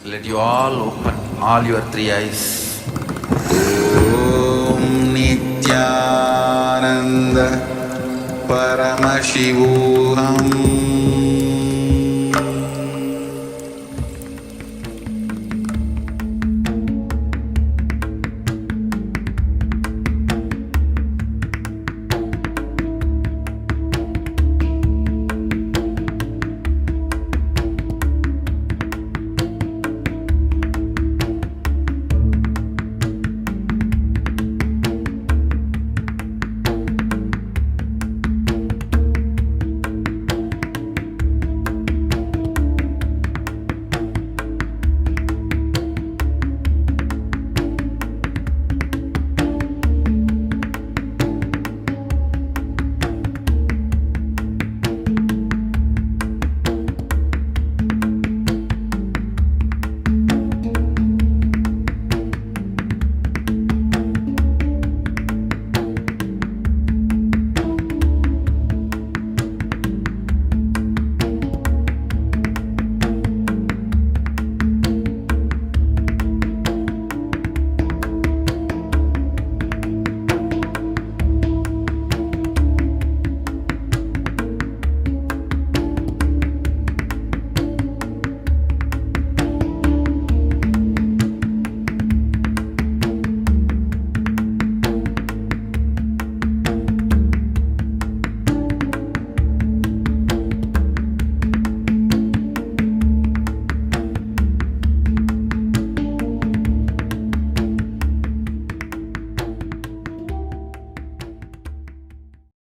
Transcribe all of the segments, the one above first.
Let you all open all your three eyes. Om Nithyananda Paramashivoham.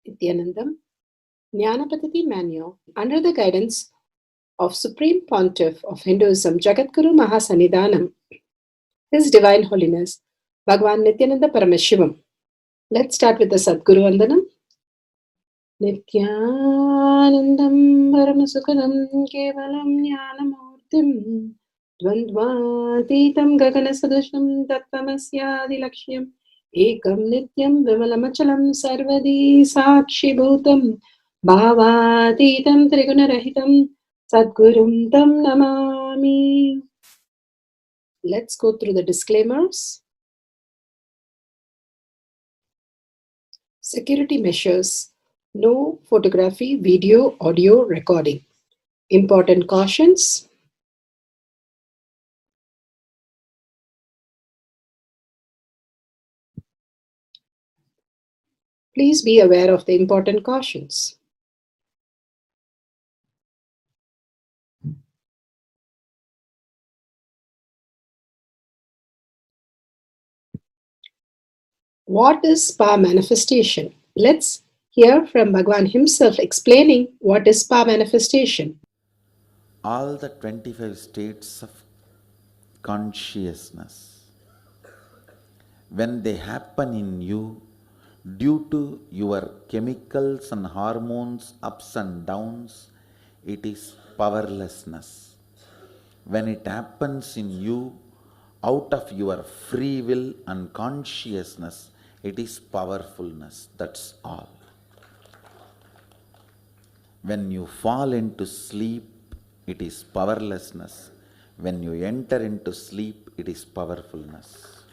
Nithyanandam, Jnana Paddhati Manual, under the guidance of Supreme Pontiff of Hinduism, Jagadguru Mahasannidhanam, His Divine Holiness, Bhagavan Nithyananda Paramashivam. Let's start with the Sadguru Vandanam. Nithyanandam Paramasukadam Kevalam Jnanamurtim Dvandvatitam Gaganasadusham Tattvamasyaadilakshya Ekam Nityam Vimalamachalam Sarvadi Sakshi Bhutam Bhavatitam Trigunarahitam Sadgurum Tam Namami. Let's go through the disclaimers. Security measures. No photography, video, audio recording. Important cautions. Please be aware of the important cautions. What is spa manifestation? Let's hear from Bhagavan himself explaining what is spa manifestation. All the 25 states of consciousness, when they happen in you due to your chemicals and hormones ups and downs, it is powerlessness. When it happens in you out of your free will and consciousness, it is powerfulness. That's all. When you fall into sleep, it is powerlessness. When you enter into sleep, it is powerfulness.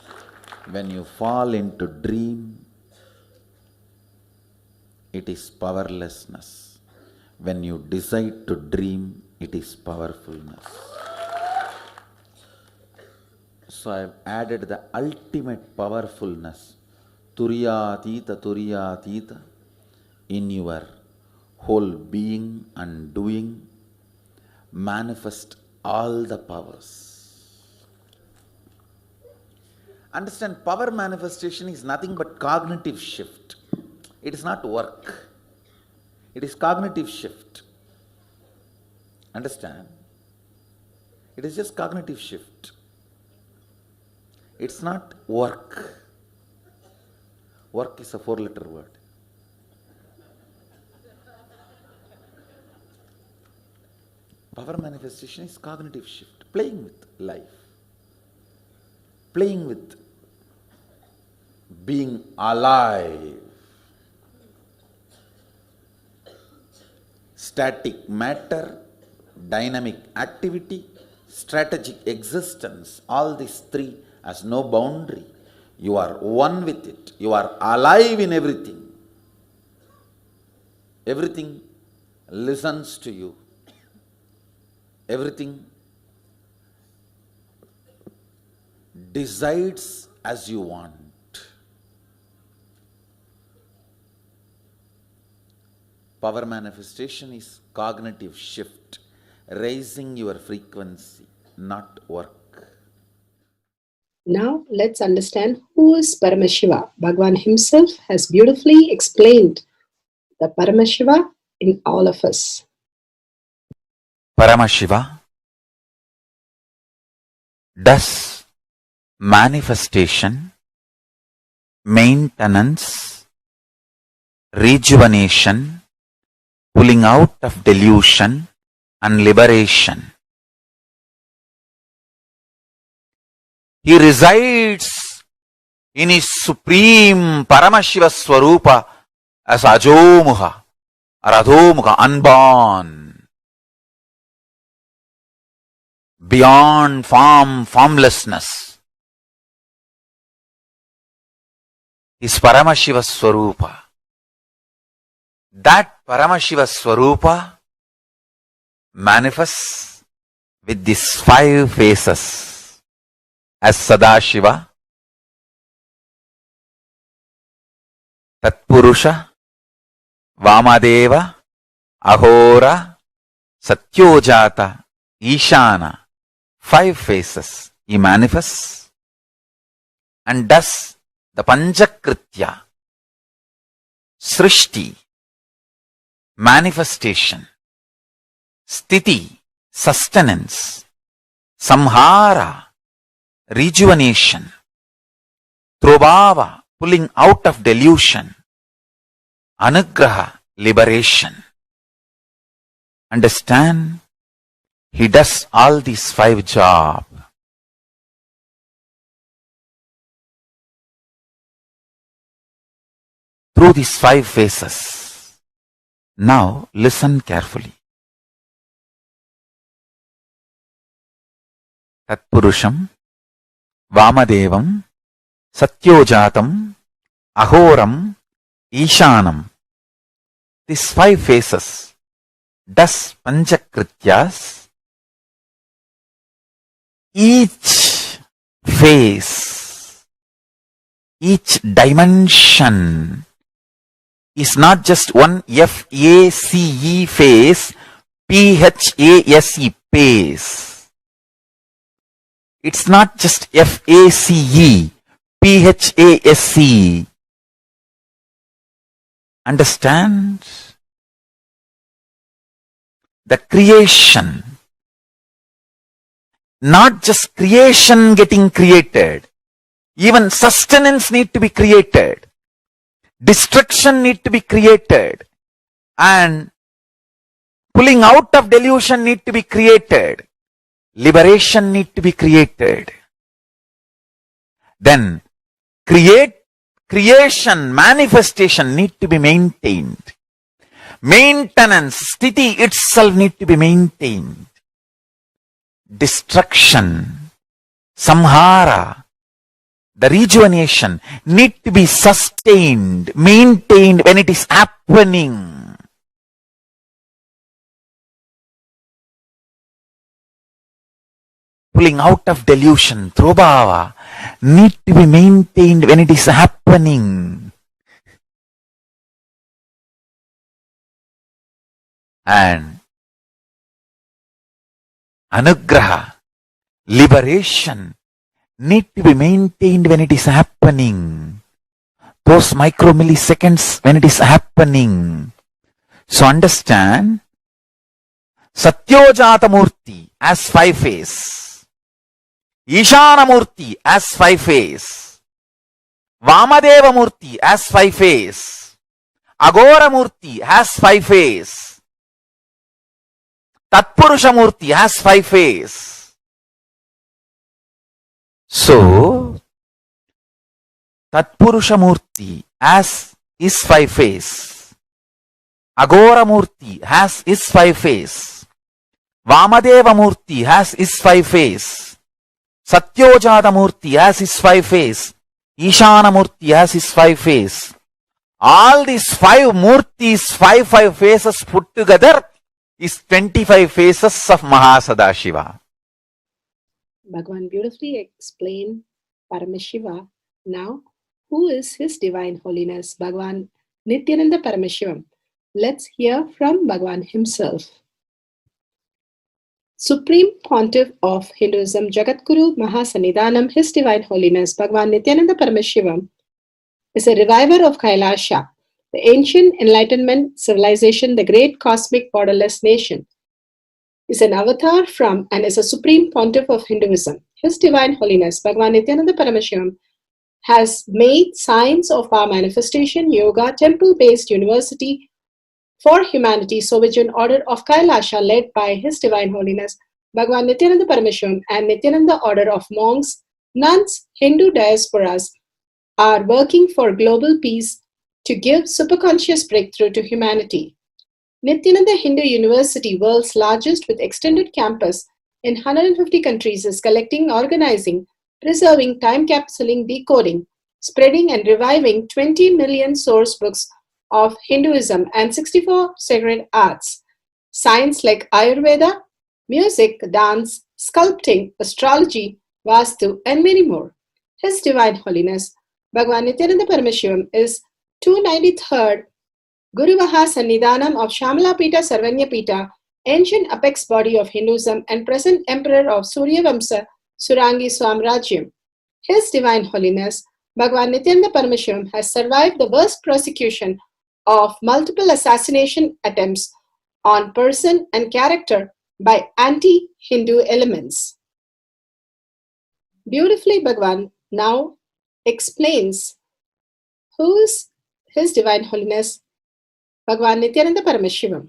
When you fall into dream, it is powerlessness. When you decide to dream, it is powerfulness. So I have added the ultimate powerfulness, Turiyatita, in your whole being and doing. Manifest all the powers. Understand, power manifestation is nothing but cognitive shift. It is not work. It is cognitive shift. Understand? It is just cognitive shift. It's not work. Work is a 4-letter word. Power manifestation is cognitive shift, playing with life, playing with being alive. Static matter, dynamic activity, strategic existence, all these three has no boundary. You are one with it. You are alive in everything. Everything listens to you. Everything decides as you want. Power manifestation is cognitive shift, raising your frequency, not work. Now let's understand who is Paramashiva. Bhagavan himself has beautifully explained the Paramashiva in all of us. Paramashiva does manifestation, maintenance, rejuvenation, pulling out of delusion and liberation. He resides in his supreme Paramashiva Swarupa as Ajomuha or Adhomuha, unborn, beyond form, formlessness. His Paramashiva Swarupa. That Paramashiva Swarupa manifests with these 5 faces as Sadashiva, Tatpurusha, Vamadeva, Ahora, Satyojata, Ishana. 5 faces he manifests and does the Panchakritya, Srishti, manifestation, Sthiti, sustenance, Samhara, rejuvenation, Trobhava, pulling out of delusion, Anugraha, liberation. Understand? He does all these 5 jobs. Through these 5 phases. Now listen carefully. Tatpurusham, Vamadevam, Satyojatam, Ahoram, Ishanam. These 5 phases does Panchakrityas. Each phase, each dimension is not just one F-A-C-E phase, P-H-A-S-E phase. It's not just F-A-C-E, P-H-A-S-E. Understand? The creation, not just creation getting created, even sustenance need to be created, destruction need to be created, and pulling out of delusion need to be created, liberation need to be created. Then creation, manifestation need to be maintained. Maintenance, sthiti itself need to be maintained. Destruction, samhara, the rejuvenation need to be sustained, maintained when it is happening. Pulling out of delusion, trobhava, need to be maintained when it is happening. And anugraha, liberation, need to be maintained when it is happening. Those micromilliseconds when it is happening. So understand, Satyojata Murti as 5 phase, Ishana Murti as 5 phase, Vamadeva Murti as 5 phase, Agora Murti has 5 phase, Tatpurusha Murti has 5 phase. So, Tatpurusha Murti has his 5 phase, Agora Murti has his 5 phase, Vamadeva Murti has his 5 face. Satyojata Murti has his 5 face. Ishana Murti has his 5 face. All these 5 Murtis, 5 faces put together is 25 faces of Mahasadashiva. Bhagavan beautifully explained Paramashiva. Now, who is His Divine Holiness, Bhagavan Nithyananda Paramashivam? Let's hear from Bhagavan himself. Supreme Pontiff of Hinduism, Jagadguru Mahasannidhanam, His Divine Holiness, Bhagavan Nithyananda Paramashivam, is a reviver of Kailasha, the ancient enlightenment civilization, the great cosmic borderless nation. Is an avatar from and is a supreme pontiff of Hinduism. His Divine Holiness, Bhagavan Nithyananda Paramashivam, has made science of our manifestation, yoga, temple-based university for humanity, Sovijian order of Kailasha led by His Divine Holiness, Bhagavan Nithyananda Paramashivam, and Nithyananda order of monks, nuns, Hindu diasporas are working for global peace to give superconscious breakthrough to humanity. Nithyananda Hindu University, world's largest with extended campus in 150 countries, is collecting, organizing, preserving, time capsuling, decoding, spreading and reviving 20 million source books of Hinduism and 64 sacred arts, science like Ayurveda, music, dance, sculpting, astrology, Vastu, and many more. His Divine Holiness, Bhagavan Nithyananda Paramashivam, is 293rd Guru Mahasannidhanam of Shamalapita Sarvanyapita, ancient apex body of Hinduism and present emperor of Suryavamsa Surangi Swamrajyam. His Divine Holiness, Bhagavan Nithyananda Paramashivam, has survived the worst persecution of multiple assassination attempts on person and character by anti-Hindu elements. Beautifully, Bhagavan now explains who is His Divine Holiness, Bhagavan Nithyananda Paramashivam.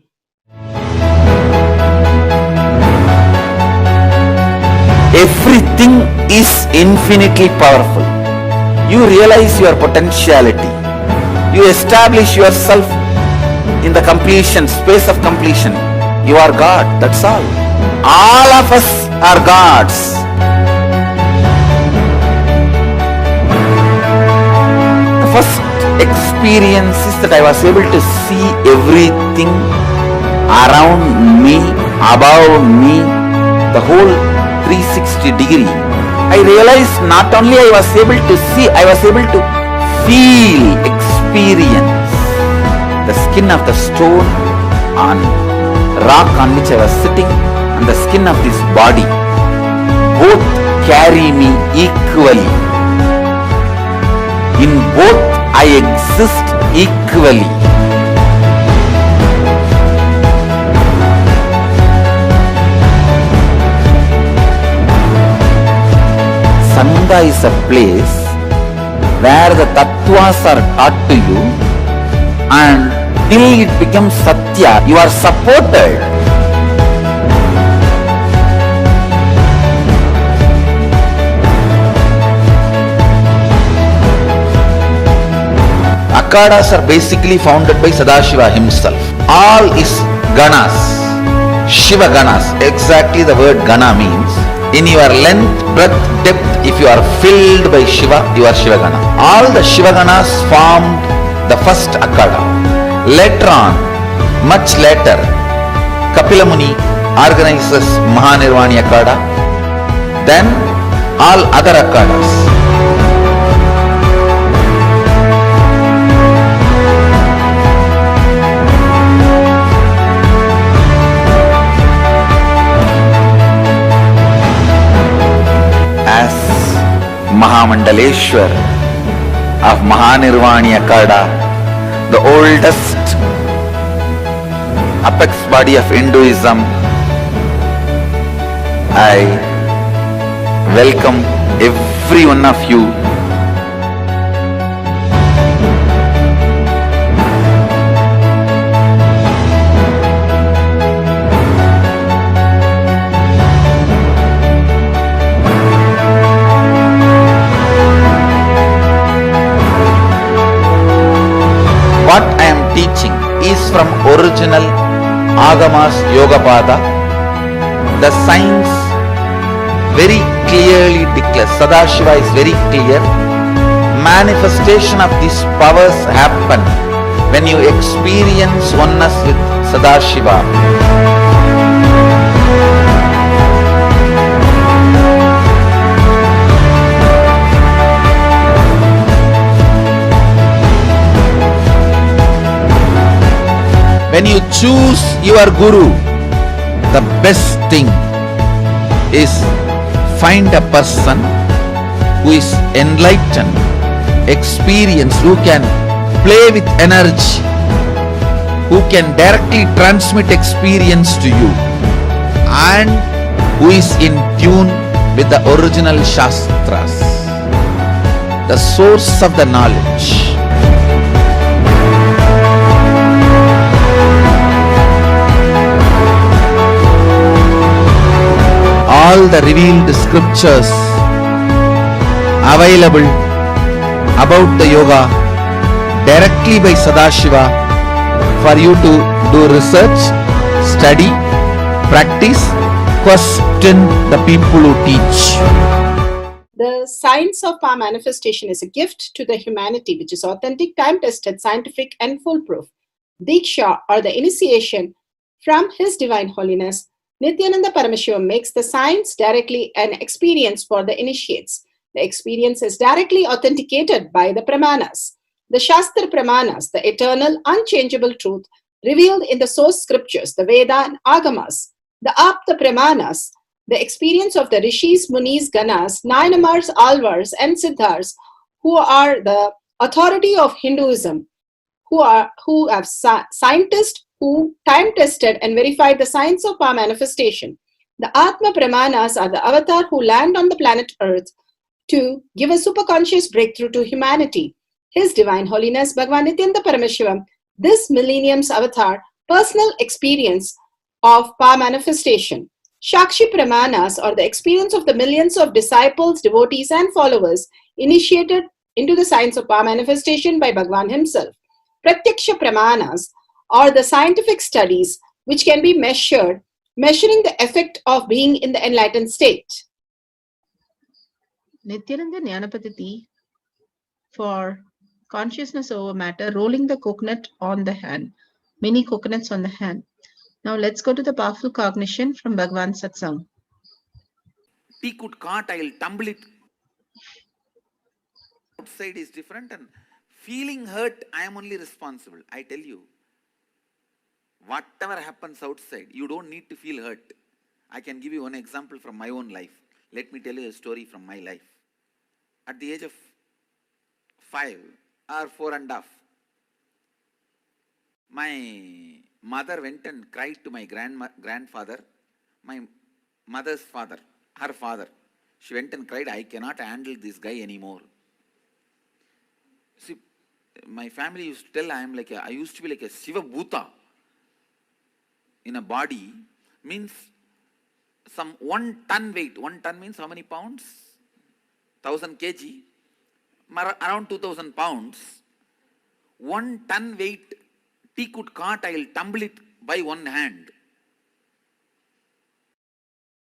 Everything is infinitely powerful. You realize your potentiality. You establish yourself in the completion, space of completion. You are God, that's all. All of us are gods. The first experience is that I was able to see everything around me, above me, the whole 360 degree. I realized not only I was able to see, I was able to feel, experience the skin of the stone on rock on which I was sitting and the skin of this body. Both carry me equally. In both I exist equally. Sangha is a place where the tattvas are taught to you, and till it becomes satya, you are supported. Akhadas are basically founded by Sadashiva himself. All is ganas, Shiva ganas. Exactly the word gana means. In your length, breadth, depth, if you are filled by Shiva, you are Shiva Gana. All the Shiva Ganas formed the first Akhada. Later on, much later, Kapila Muni organizes Mahanirvani Akhada. Then all other Akhadas. Mahamandaleshwar of Mahanirvani Akhada, the oldest apex body of Hinduism, I welcome every one of you. What I am teaching is from original Agamas Yogapada, The science very clearly declares, Sadashiva is very clear, manifestation of these powers happen when you experience oneness with Sadashiva. When you choose your guru, the best thing is find a person who is enlightened, experienced, who can play with energy, who can directly transmit experience to you, and who is in tune with the original Shastras, the source of the knowledge. All the revealed scriptures available about the yoga directly by Sadashiva for you to do research, study, practice, question the people who teach. The science of power manifestation is a gift to the humanity, which is authentic, time-tested, scientific, and foolproof. Diksha, or the initiation from His Divine Holiness, Nithyananda Paramashivam, makes the science directly an experience for the initiates. The experience is directly authenticated by the Pramanas. The Shastra Pramanas, the eternal, unchangeable truth revealed in the source scriptures, the Veda and Agamas. The Apta Pramanas, the experience of the Rishis, Munis, Ganas, Nayanamars, Alvars, and Siddhars, who are the authority of Hinduism, who have scientists who time-tested and verified the science of power manifestation. The Atma Pramanas are the avatar who land on the planet Earth to give a superconscious breakthrough to humanity. His Divine Holiness Bhagavan Nithyananda Paramashivam, this millennium's avatar, personal experience of power manifestation. Shakshi Pramanas, or the experience of the millions of disciples, devotees, and followers initiated into the science of power manifestation by Bhagavan himself. Pratyaksha Pramanas, or the scientific studies which can be measuring the effect of being in the enlightened state. Nithyananda Jnana Paddhati for consciousness over matter, rolling the coconut on the hand, many coconuts on the hand. Now let's go to the powerful cognition from Bhagavan Satsang. Tea could cart, I'll tumble it. Outside is different, and feeling hurt, I am only responsible. I tell you, whatever happens outside, you don't need to feel hurt. I can give you one example from my own life. Let me tell you a story from my life. At the age of 5 or 4.5, my mother went and cried to my grandfather, my mother's father, her father. She went and cried, I cannot handle this guy anymore. See, my family used to tell I used to be like a Shiva Bhuta in a body, means some 1 ton weight. 1 ton means how many pounds? 1000 kg, around 2000 pounds. 1 ton weight, tea could cart, I will tumble it by one hand.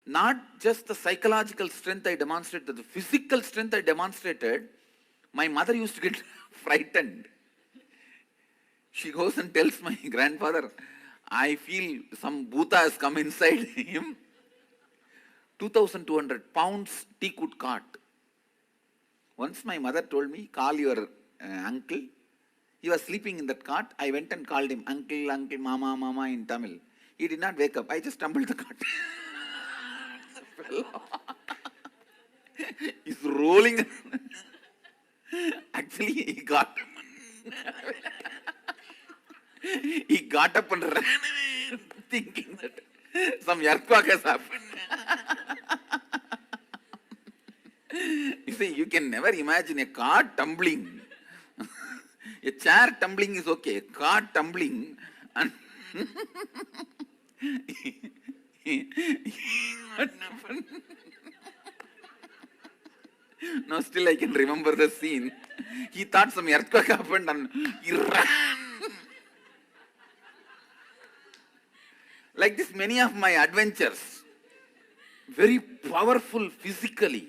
Not just the psychological strength I demonstrated, the physical strength I demonstrated. My mother used to get frightened. She goes and tells my grandfather, I feel some bhuta has come inside him. 2200 pounds tea could cart. Once my mother told me, call your uncle. He was sleeping in that cart. I went and called him, uncle, uncle, mama, mama in Tamil. He did not wake up. I just tumbled the cart. He's rolling. Actually, he got up and ran, thinking that some earthquake has happened. You see, you can never imagine a car tumbling. A chair tumbling is okay. A car tumbling, and what happened? Now still I can remember the scene. He thought some earthquake happened and he ran. Like this, many of my adventures. very powerful physically.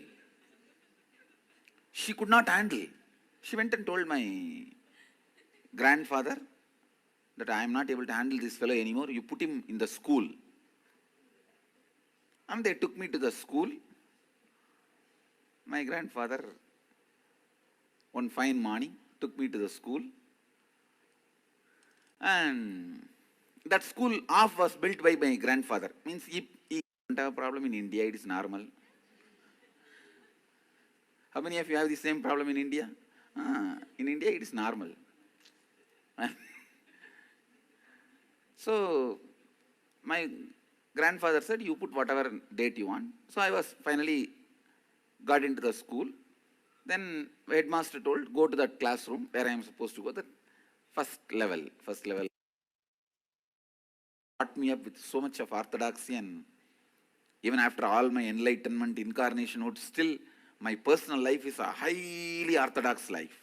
She could not handle. She went and told my grandfather that I am not able to handle this fellow anymore. You put him in the school. And they took me to the school. My grandfather, one fine morning, took me to the school. And that school half was built by my grandfather. Means he don't have a problem in India, it is normal. How many of you have the same problem in India? In India it is normal. So my grandfather said, you put whatever date you want. So I was finally got into the school. Then headmaster told, go to that classroom where I am supposed to go, the first level. Brought me up with so much of orthodoxy, and even after all my enlightenment, incarnation, still my personal life is a highly orthodox life.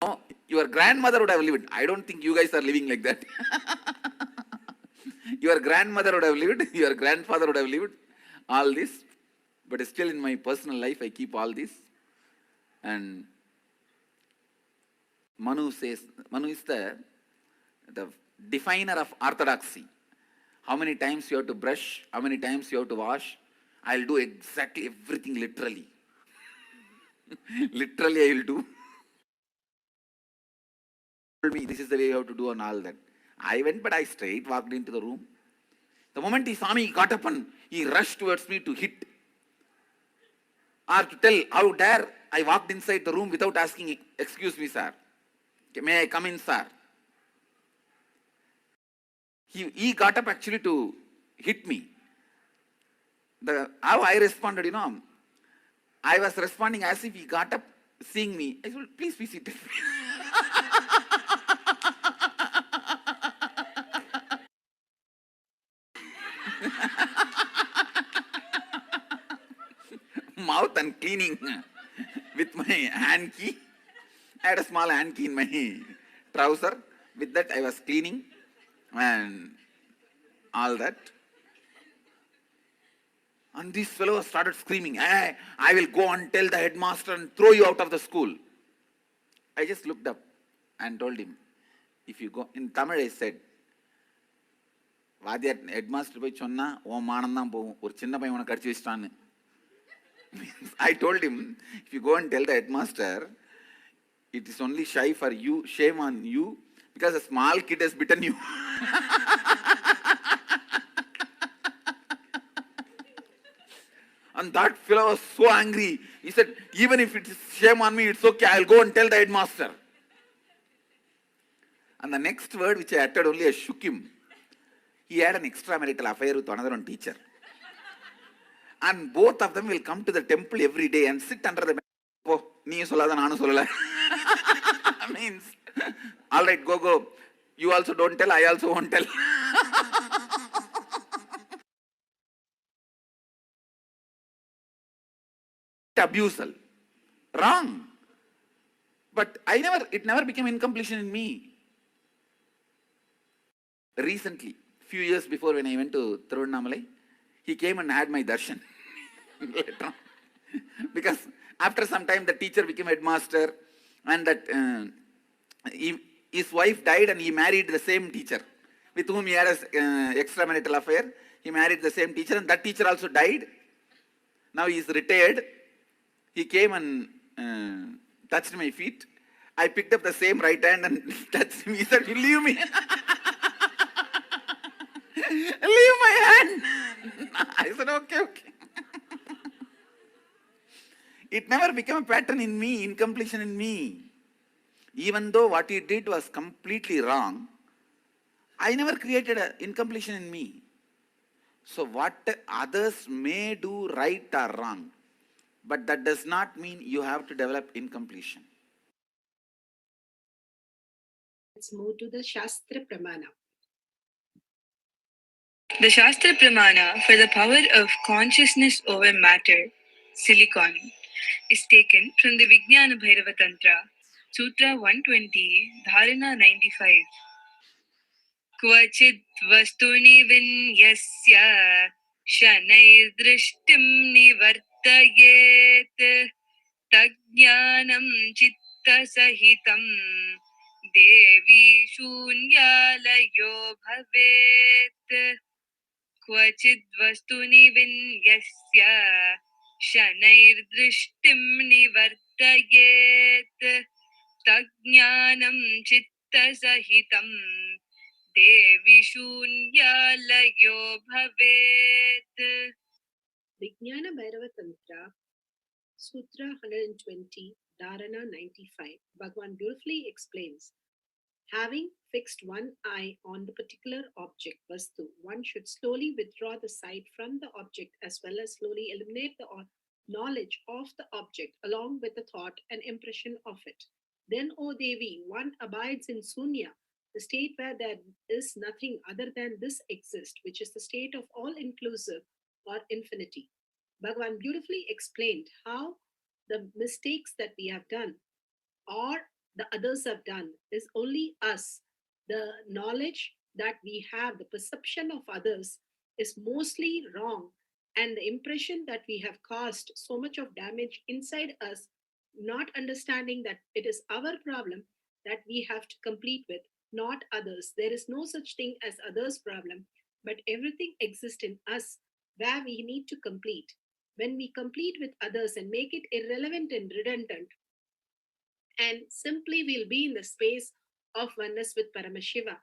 No, your grandmother would have lived. I don't think you guys are living like that. Your grandmother would have lived, your grandfather would have lived all this, but still in my personal life I keep all this. And Manu is the definer of orthodoxy. How many times you have to brush, how many times you have to wash. I'll do exactly everything literally. Literally I will do. Told me this is the way you have to do and all that. I went, but I straight walked into the room. The moment he saw me, he got up and he rushed towards me to hit. Or to tell, how dare I walked inside the room without asking, excuse me, sir. May I come in, sir? He got up actually to hit me. How I responded, I was responding as if he got up, seeing me. I said, please be seated. Mouth and cleaning with my hand key. I had a small hand key in my trouser. With that I was cleaning and all that. And this fellow started screaming, hey, I will go and tell the headmaster and throw you out of the school. I just looked up and told him, if you go, in Tamil I said, வாத்தியார் headmaster போய் சொன்னா உன் மானம் தான் போகும், ஒரு சின்ன பையன் உனக்கு கடிச்சு வச்சிட்டான்னு. I told him, if you go and tell the headmaster, it is only shame on you, because a small kid has bitten you. And that fellow was so angry. He said, even if it is shame on me, it's okay, I'll go and tell the headmaster. And the next word which I uttered only, I shook him. He had an extramarital affair with another one teacher. And both of them will come to the temple every day and sit under the bench. Oh, nee sollada nanu sollala. Means, all right, go. You also don't tell, I also won't tell. Abusal. Wrong. But it never became incompletion in me. Recently, few years before, when I went to Thiruvannamalai, he came and had my darshan. Later on. Because after some time the teacher became headmaster, and that his wife died and he married the same teacher with whom he had an extramarital affair. He married the same teacher, and that teacher also died. Now he is retired. He came and touched my feet. I picked up the same right hand and touched him. He said, you leave me. Leave my hand. I said, okay. It never became a pattern in me, incompletion in me. Even though what he did was completely wrong, I never created an incompletion in me. So what others may do right or wrong, but that does not mean you have to develop incompletion. Let's move to the Shastra Pramana. The Shastra Pramana for the power of consciousness over matter, silicon, is taken from the Vijnana Bhairava Tantra, Sutra 120, Dharana 95. क्वचित् वस्तुनि विन्यस्य शनैर्दृष्टिं निवर्तयेत् तज्ज्ञानं चित्तसहितं देवी शून्यालयो भवेत् क्वचिद् वस्तुनि विन्यस्य शनैर्दृष्टिं निवर्तयेत् तज्ज्ञानं चित्तसहितं देवी शून्यालयो भवेत्. Vijnana Bhairava Tantra, Sutra 120, Dharana 95. Bhagavan beautifully explains. Having fixed one eye on the particular object, Vastu, one should slowly withdraw the sight from the object as well as slowly eliminate the knowledge of the object along with the thought and impression of it. Then, O Devi, one abides in Sunya, the state where there is nothing other than this exist, which is the state of all inclusive or infinity. Bhagavan beautifully explained how the mistakes that we have done or the others have done is only us. The knowledge that we have, the perception of others is mostly wrong. And the impression that we have caused so much of damage inside us, not understanding that it is our problem that we have to complete with, not others. There is no such thing as others' problem, but everything exists in us where we need to complete. When we complete with others and make it irrelevant and redundant, and simply we'll be in the space of oneness with Paramashiva.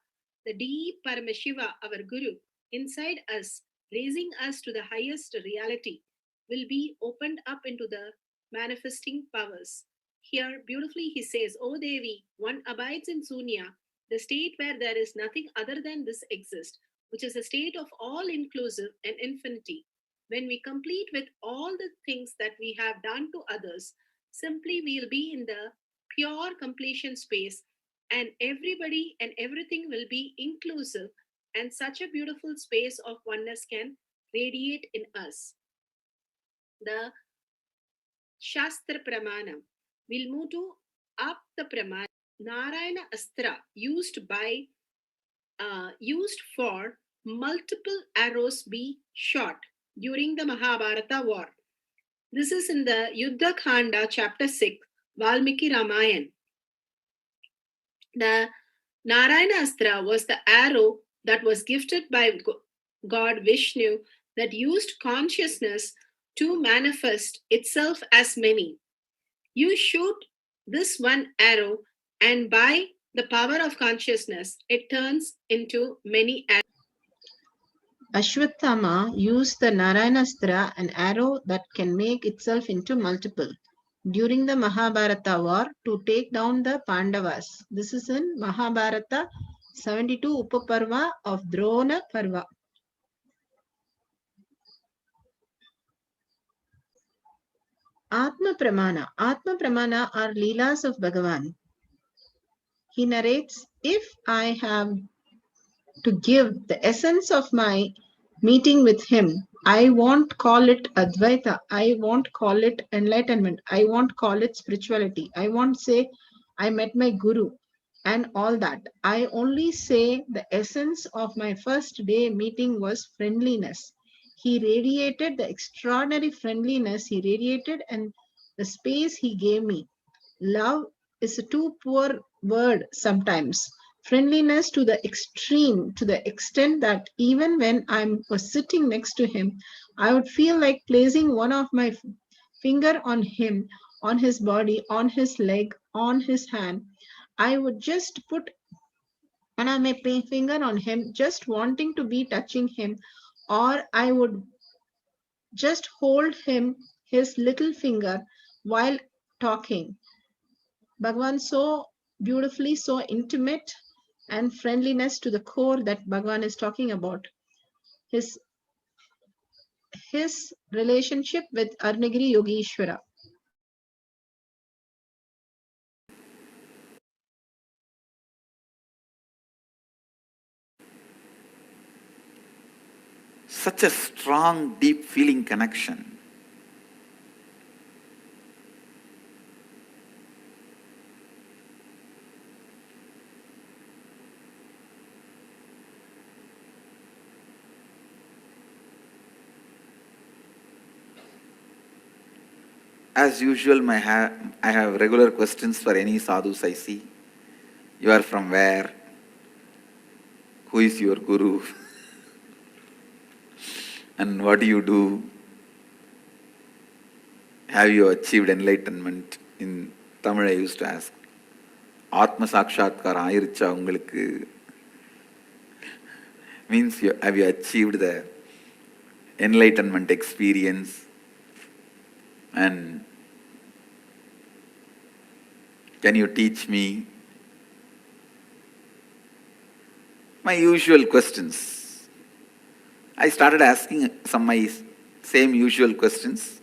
The deep Paramashiva, our Guru, inside us, raising us to the highest reality, will be opened up into the manifesting powers. Here, beautifully, he says, O Devi, one abides in Sunya, the state where there is nothing other than this exists, which is a state of all inclusive and infinity. When we complete with all the things that we have done to others, simply we'll be in the pure completion space, and everybody and everything will be inclusive, and such a beautiful space of oneness can radiate in us. The Shastra Pramanam. We'll move to up the Pramanam. Narayana Astra used for multiple arrows be shot during the Mahabharata war. This is in the Yuddha Khanda, chapter 6, Valmiki Ramayan. The Narayana Astra was the arrow that was gifted by God Vishnu that used consciousness to manifest itself as many. You shoot this one arrow, and by the power of consciousness, it turns into many arrows. Ashwatthama used the Narayanastra, an arrow that can make itself into multiple, during the Mahabharata war to take down the Pandavas. This is in Mahabharata 72 Upaparva of Drona Parva. Atma Pramana. Atma Pramana are Leelas of Bhagavan. He narrates, if I have to give the essence of my meeting with him, I won't call it Advaita. I won't call it enlightenment. I won't call it spirituality. I won't say I met my Guru and all that. I only say the essence of my first day meeting was friendliness. He radiated the extraordinary friendliness he radiated and the space he gave me. Love is a too poor word sometimes. Friendliness to the extreme, to the extent that even when I was sitting next to him, I would feel like placing one of my finger on him, on his body, on his leg, on his hand. I would just put one of my finger on him, just wanting to be touching him, or I would just hold him, his little finger, while talking. Bhagavan so beautifully, so intimate and friendliness to the core that Bhagavan is talking about. His relationship with Arnagiri Yogeshwara. Such a strong, deep feeling connection. As usual, I have regular questions for any sadhus I see. You are from where? Who is your guru? And what do you do? Have you achieved enlightenment? In Tamil I used to ask, Atma Sakshatkar Ayiricha Ungalukku, means have you achieved the enlightenment experience? And can you teach me? My usual questions. I started asking some my same usual questions.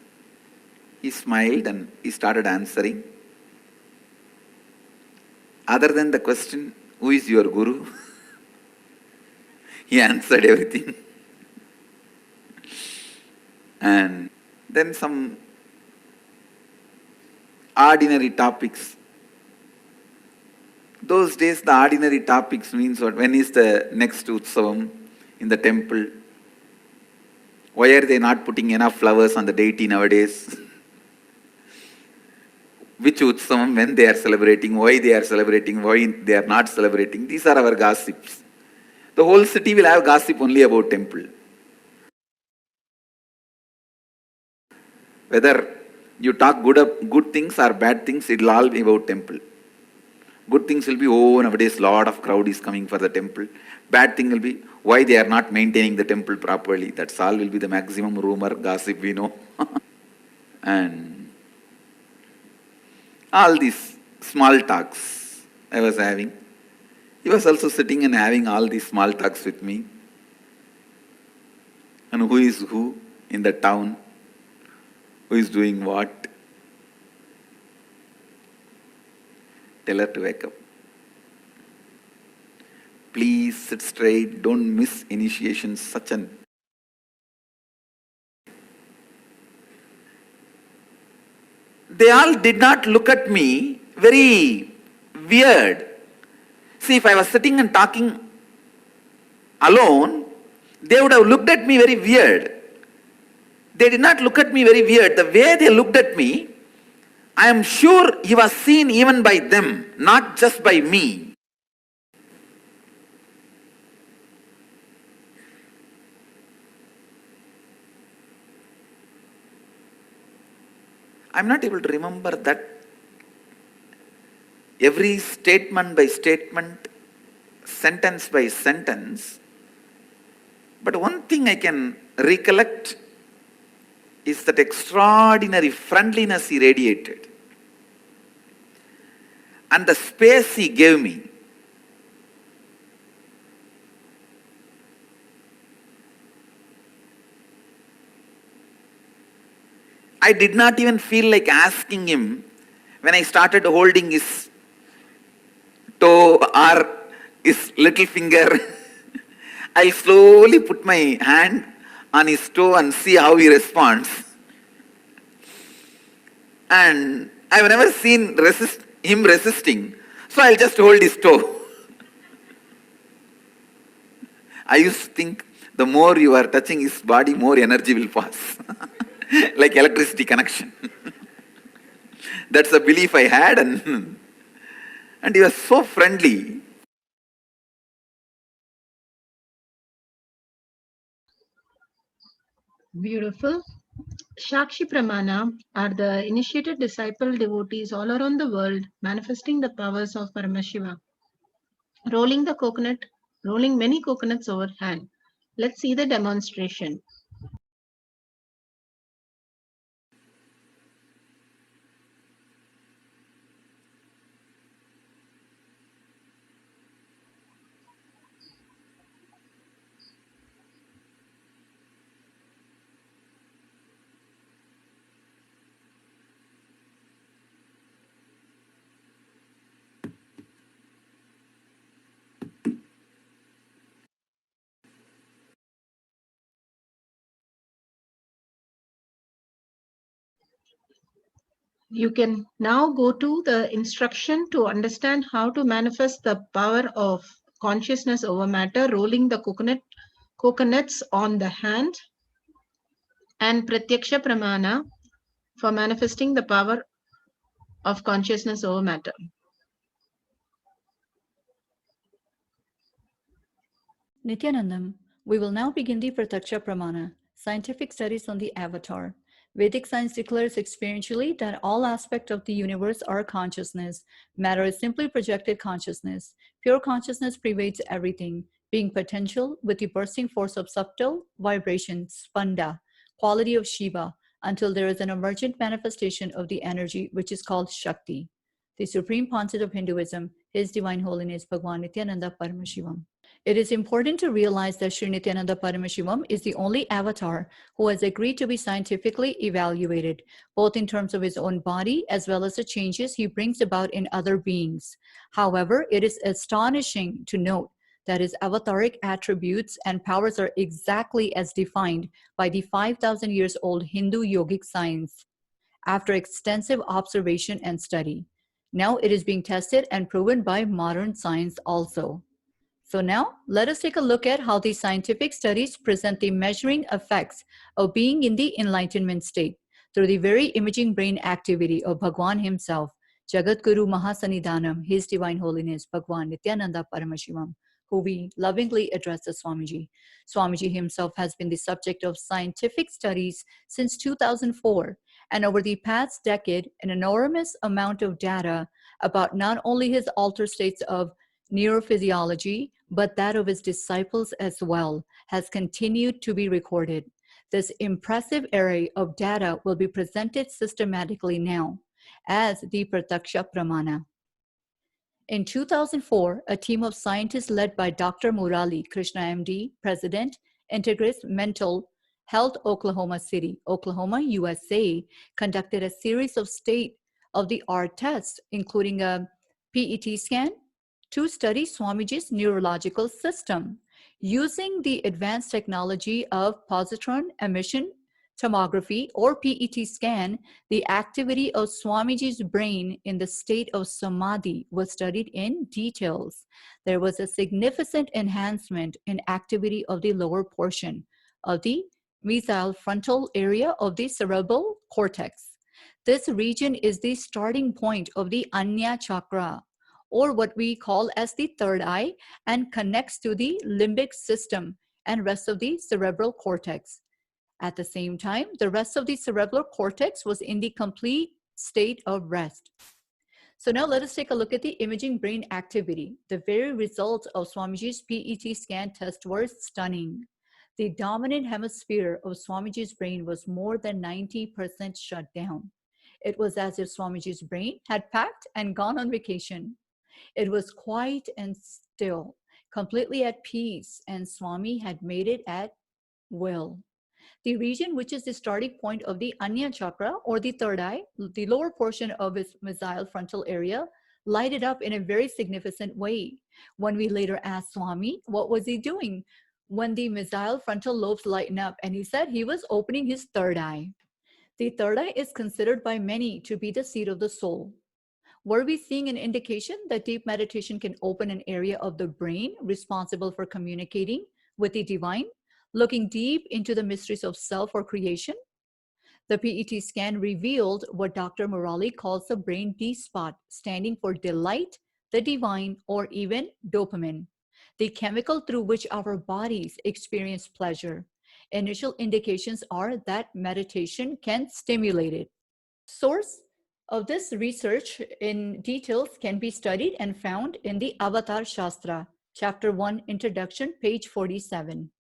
He smiled and he started answering. Other than the question, who is your guru? He answered everything. And then some ordinary topics. Those days the ordinary topics means what? When is the next Utsavam in the temple? Why are they not putting enough flowers on the deity nowadays? Which Utsavam, when they are celebrating, why they are celebrating, why they are not celebrating. These are our gossips. The whole city will have gossip only about temple. Whether you talk good things or bad things, it will all be about temple. Good things will be, oh, nowadays lot of crowd is coming for the temple. Bad thing will be, why they are not maintaining the temple properly. That's all will be the maximum rumor, gossip we know. And all these small talks I was having. He was also sitting and having all these small talks with me. And who is who in the town? Who is doing what? Tell her to wake up. Please sit straight, don't miss initiation, Sachin. They all did not look at me very weird. See, if I was sitting and talking alone, they would have looked at me very weird. They did not look at me very weird. The way they looked at me, I am sure he was seen even by them, not just by me. I am not able to remember that every statement by statement, sentence by sentence, but one thing I can recollect is that extraordinary friendliness he radiated and the space he gave me. I did not even feel like asking him when I started holding his toe or his little finger. I slowly put my hand on his toe and see how he responds. And I've never seen him resisting, so I'll just hold his toe. I used to think the more you are touching his body, more energy will pass. Like electricity connection. That's a belief I had, and he was so friendly. Beautiful. Shakshi Pramana are the initiated disciple devotees all around the world manifesting the powers of Paramashiva. Rolling many coconuts over hand. Let's see the demonstration. You can now go to the instruction to understand how to manifest the power of consciousness over matter, rolling the coconuts on the hand, and Pratyaksha Pramana for manifesting the power of consciousness over matter. Nithyanandam, we will now begin the Pratyaksha Pramana, scientific studies on the avatar. Vedic science declares experientially that all aspects of the universe are consciousness. Matter is simply projected consciousness. Pure consciousness pervades everything, being potential with the bursting force of subtle vibration, spanda, quality of Shiva, until there is an emergent manifestation of the energy which is called Shakti. The Supreme Pontiff of Hinduism, His Divine Holiness Bhagwan Nithyananda Paramashivam. It is important to realize that Sri Nithyananda Paramashivam is the only avatar who has agreed to be scientifically evaluated, both in terms of his own body as well as the changes he brings about in other beings. However, it is astonishing to note that his avataric attributes and powers are exactly as defined by the 5,000 years old Hindu yogic science after extensive observation and study. Now it is being tested and proven by modern science also. So now let us take a look at how these scientific studies present the measuring effects of being in the enlightenment state through the very imaging brain activity of Bhagwan himself, Jagat Guru Mahasanidhanam, His Divine Holiness Bhagwan Nithyananda Paramashivam, who we lovingly address as Swamiji. Swamiji himself has been the subject of scientific studies since 2004, and over the past decade, an enormous amount of data about not only his altered states of neurophysiology, but that of his disciples as well, has continued to be recorded. This impressive array of data will be presented systematically now as the Pratyaksha Pramana. In 2004, a team of scientists led by Dr. Murali Krishna MD, President, Integris Mental Health Oklahoma City, Oklahoma, USA, conducted a series of state-of-the-art tests, including a PET scan, to study Swamiji's neurological system. Using the advanced technology of positron emission tomography or PET scan, the activity of Swamiji's brain in the state of samadhi was studied in details. There was a significant enhancement in activity of the lower portion of the mesial frontal area of the cerebral cortex. This region is the starting point of the Anya chakra, or what we call as the third eye, and connects to the limbic system and rest of the cerebral cortex. At the same time, the rest of the cerebral cortex was in the complete state of rest. So now let us take a look at the imaging brain activity. The very results of Swamiji's PET scan test were stunning. The dominant hemisphere of Swamiji's brain was more than 90% shut down. It was as if Swamiji's brain had packed and gone on vacation. It was quiet and still, completely at peace, and Swami had made it at will. The region which is the starting point of the Anya chakra or the third eye, the lower portion of his mesial frontal area, lighted up in a very significant way. When we later asked Swami, what was he doing when the mesial frontal lobes lighten up? And he said he was opening his third eye. The third eye is considered by many to be the seat of the soul. Were we seeing an indication that deep meditation can open an area of the brain responsible for communicating with the divine, looking deep into the mysteries of self or creation? The PET scan revealed what Dr. Murali calls the brain D spot, standing for delight, the divine, or even dopamine, the chemical through which our bodies experience pleasure. Initial indications are that meditation can stimulate it. Source of this research in details can be studied and found in the Avatar Shastra, Chapter 1, Introduction, page 47.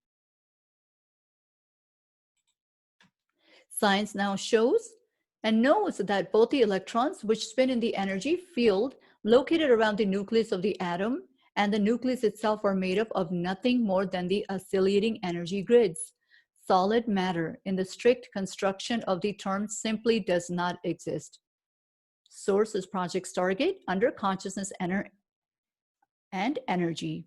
Science now shows and knows that both the electrons which spin in the energy field located around the nucleus of the atom and the nucleus itself are made up of nothing more than the oscillating energy grids. Solid matter in the strict construction of the term simply does not exist. Source is Project Stargate under Consciousness and Energy.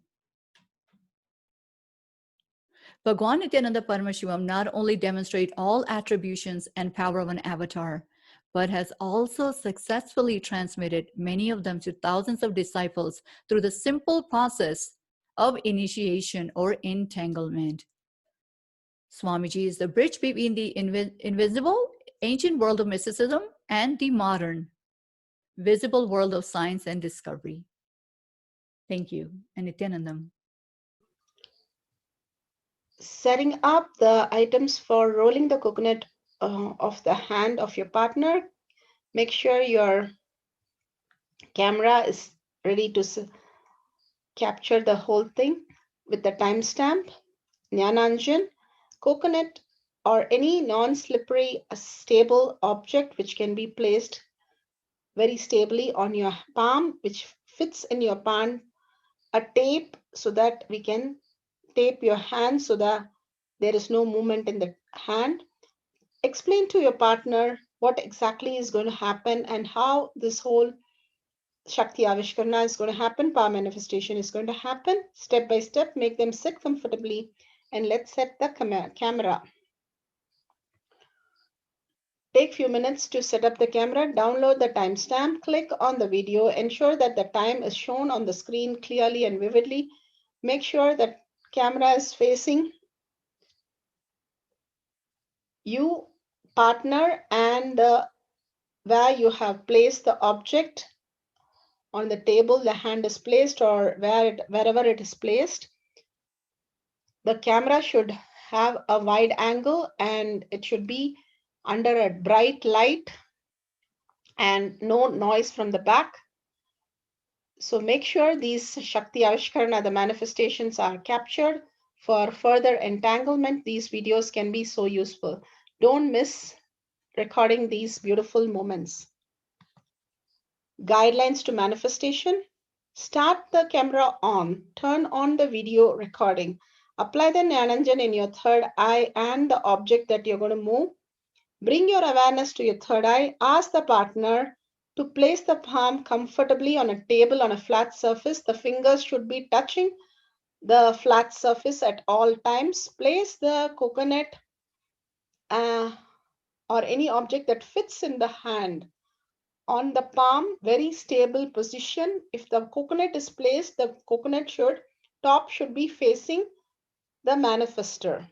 Bhagwan Nithyananda Paramashivam not only demonstrates all attributions and power of an avatar, but has also successfully transmitted many of them to thousands of disciples through the simple process of initiation or entanglement. Swamiji is the bridge between the invisible ancient world of mysticism and the modern visible world of science and discovery. Thank you, and Nithyanandam. Setting up the items for rolling the coconut of the hand of your partner. Make sure your camera is ready to capture the whole thing with the timestamp. Jnana, coconut or any non-slippery stable object which can be placed very stably on your palm, which fits in your palm, a tape so that we can tape your hand so that there is no movement in the hand. Explain to your partner what exactly is going to happen and how this whole Shakti Avishkarana is going to happen, power manifestation is going to happen. Step by step, make them sit comfortably, and let's set the camera. Take few minutes to set up the camera, download the timestamp, click on the video, ensure that the time is shown on the screen clearly and vividly. Make sure that camera is facing you, partner, and where you have placed the object on the table, the hand is placed, or wherever it is placed. The camera should have a wide angle and it should be under a bright light and no noise from the back. So make sure these Shakti Avishkarana, the manifestations, are captured. For further entanglement, these videos can be so useful. Don't miss recording these beautiful moments. Guidelines to manifestation. Start the camera on. Turn on the video recording. Apply the Jnananjan in your third eye and the object that you're going to move. Bring your awareness to your third eye. Ask the partner to place the palm comfortably on a table on a flat surface. The fingers should be touching the flat surface at all times. Place the coconut or any object that fits in the hand on the palm, very stable position. If the coconut is placed, the coconut top should be facing the manifester.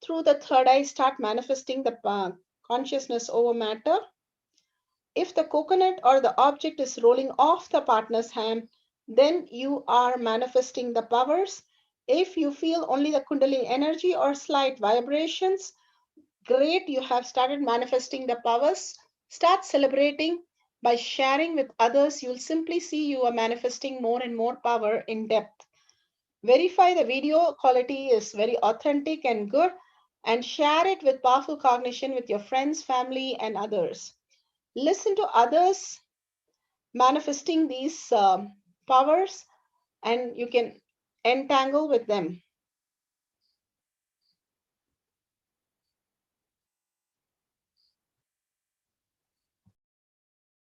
Through the third eye, start manifesting the consciousness over matter. If the coconut or the object is rolling off the partner's hand, then you are manifesting the powers. If you feel only the Kundalini energy or slight vibrations, great, you have started manifesting the powers. Start celebrating by sharing with others. You'll simply see you are manifesting more and more power in depth. Verify the video quality is very authentic and good, and share it with powerful cognition with your friends, family, and others. Listen to others manifesting these powers, and you can entangle with them.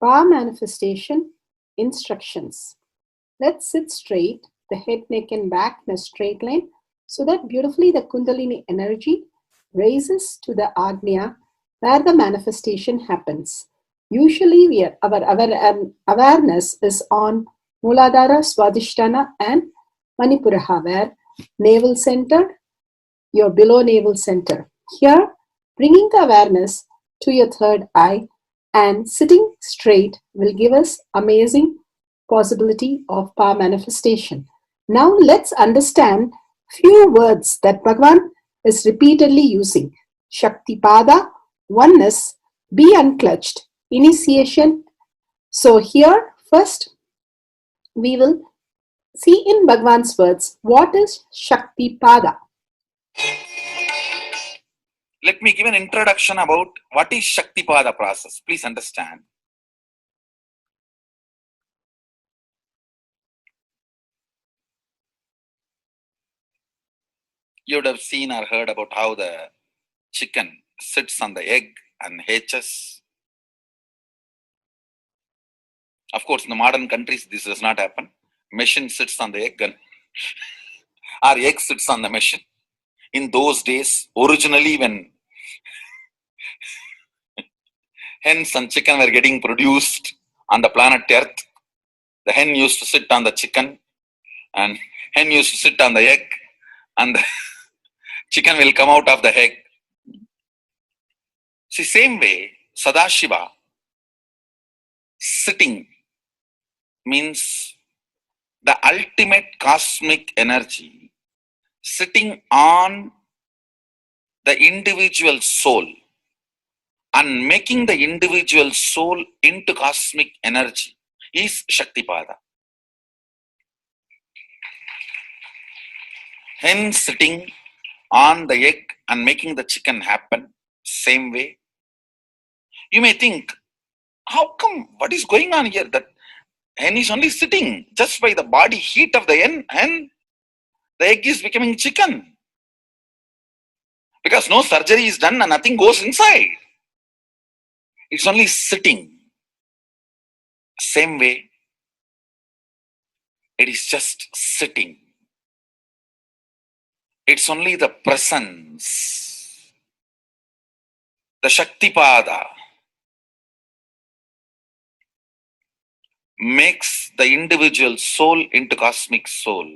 Power manifestation instructions. Let's sit straight, the head, neck, and back in a straight line, so that beautifully the Kundalini energy raises to the Agnya where the manifestation happens. Usually our awareness is on Muladhara, Swadhisthana, and Manipuraha, where navel center, your below navel center. Here, bringing the awareness to your third eye and sitting straight will give us amazing possibility of power manifestation. Now let's understand few words that Bhagavan is repeatedly using. Shakti Pada, oneness, be unclutched, initiation. So here first we will see in Bhagavan's words what is Shakti Pada. Let me give an introduction about what is Shaktipada process. Please understand. You would have seen or heard about how the chicken sits on the egg and hatches. Of course, in the modern countries, this does not happen. Machine sits on the egg and our egg sits on the machine. In those days, originally when hens and chicken were getting produced on the planet Earth, the hen used to sit on the chicken and hen used to sit on the egg, and the chicken will come out of the egg. See, same way, Sadashiva, sitting means the ultimate cosmic energy sitting on the individual soul and making the individual soul into cosmic energy is Shaktipada. Hence, sitting on the egg and making the chicken happen, same way. You may think, how come, what is going on here? That hen is only sitting just by the body heat of the hen, the egg is becoming chicken. Because no surgery is done and nothing goes inside. It's only sitting. Same way, it is just sitting. It's only the presence, the Shaktipada, makes the individual soul into cosmic soul.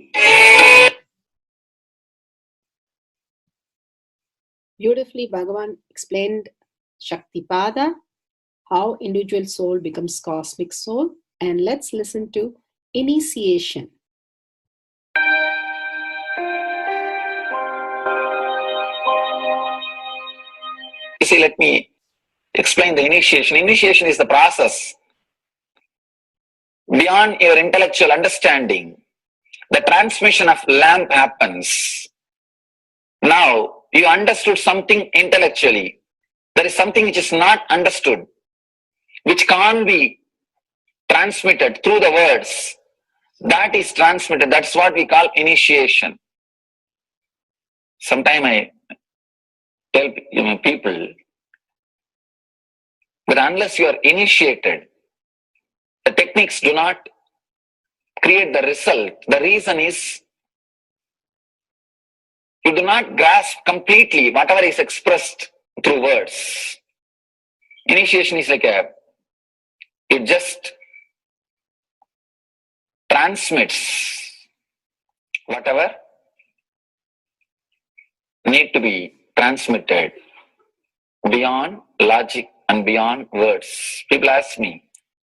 Beautifully, Bhagavan explained Shaktipada, how individual soul becomes cosmic soul. And let's listen to initiation. You see, let me explain the initiation. Initiation is the process beyond your intellectual understanding. The transmission of lamp happens. Now, you understood something intellectually. There is something which is not understood, which can't be transmitted through the words. That is transmitted. That's what we call initiation. Sometimes I tell people that unless you are initiated, the techniques do not create the result. The reason is you do not grasp completely whatever is expressed through words. Initiation is like it just transmits whatever need to be transmitted beyond logic and beyond words. People ask me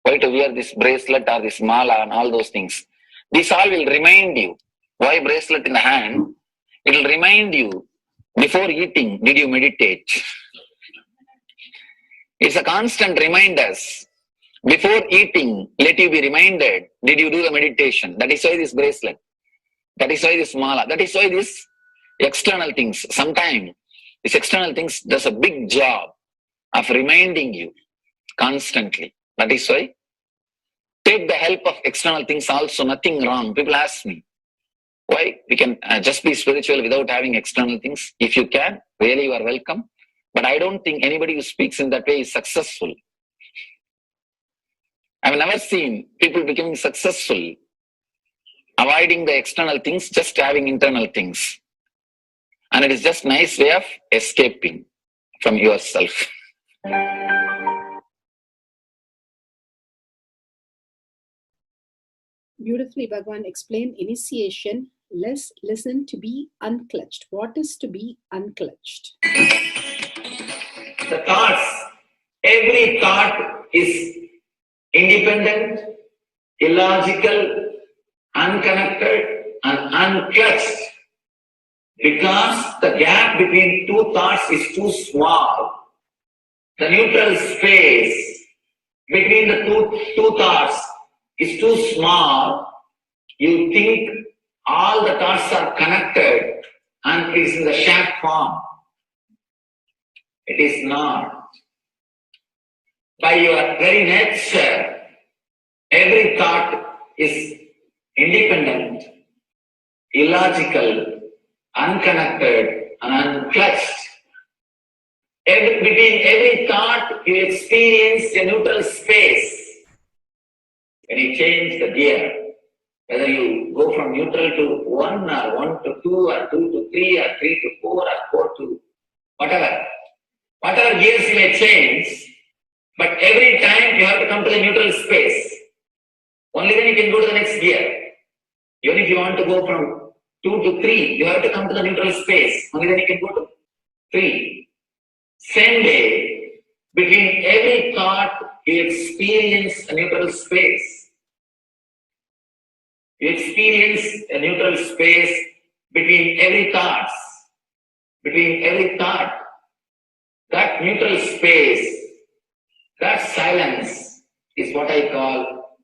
why to wear this bracelet or this mala and all those things. This all will remind you. Why bracelet in the hand? It will remind you, before eating, did you meditate? It's a constant reminder. Before eating, let you be reminded, did you do the meditation? That is why this bracelet. That is why this mala. That is why this external things. Sometimes these external things does a big job of reminding you constantly. That is why take the help of external things also, nothing wrong. People ask me, why we can just be spiritual without having external things? If you can, really you are welcome. But I don't think anybody who speaks in that way is successful. I've never seen people becoming successful avoiding the external things, just having internal things. And it is just nice way of escaping from yourself. Beautifully, Bhagavan explained initiation. Let's listen to be unclutched. What is to be unclutched? The thoughts, every thought is independent, illogical, unconnected, and unclutched. Because the gap between two thoughts is too small. The neutral space between the two thoughts is too small. You think all the thoughts are connected and it is in the shape form. It is not. By your very nature, every thought is independent, illogical, unconnected, and unclutched. Between every thought, you experience a neutral space. When you change the gear, whether you go from neutral to 1 or 1 to 2 or 2 to 3 or 3 to 4 or 4 to whatever gears you may change, but every time you have to come to the neutral space. Only then you can go to the next gear. Even if you want to go from 2 to 3, you have to come to the neutral space. Only then you can go to 3. Same way, Between every thought, you experience a neutral space. You experience a neutral space between every thought. Between every thought. That neutral space, that silence is what I call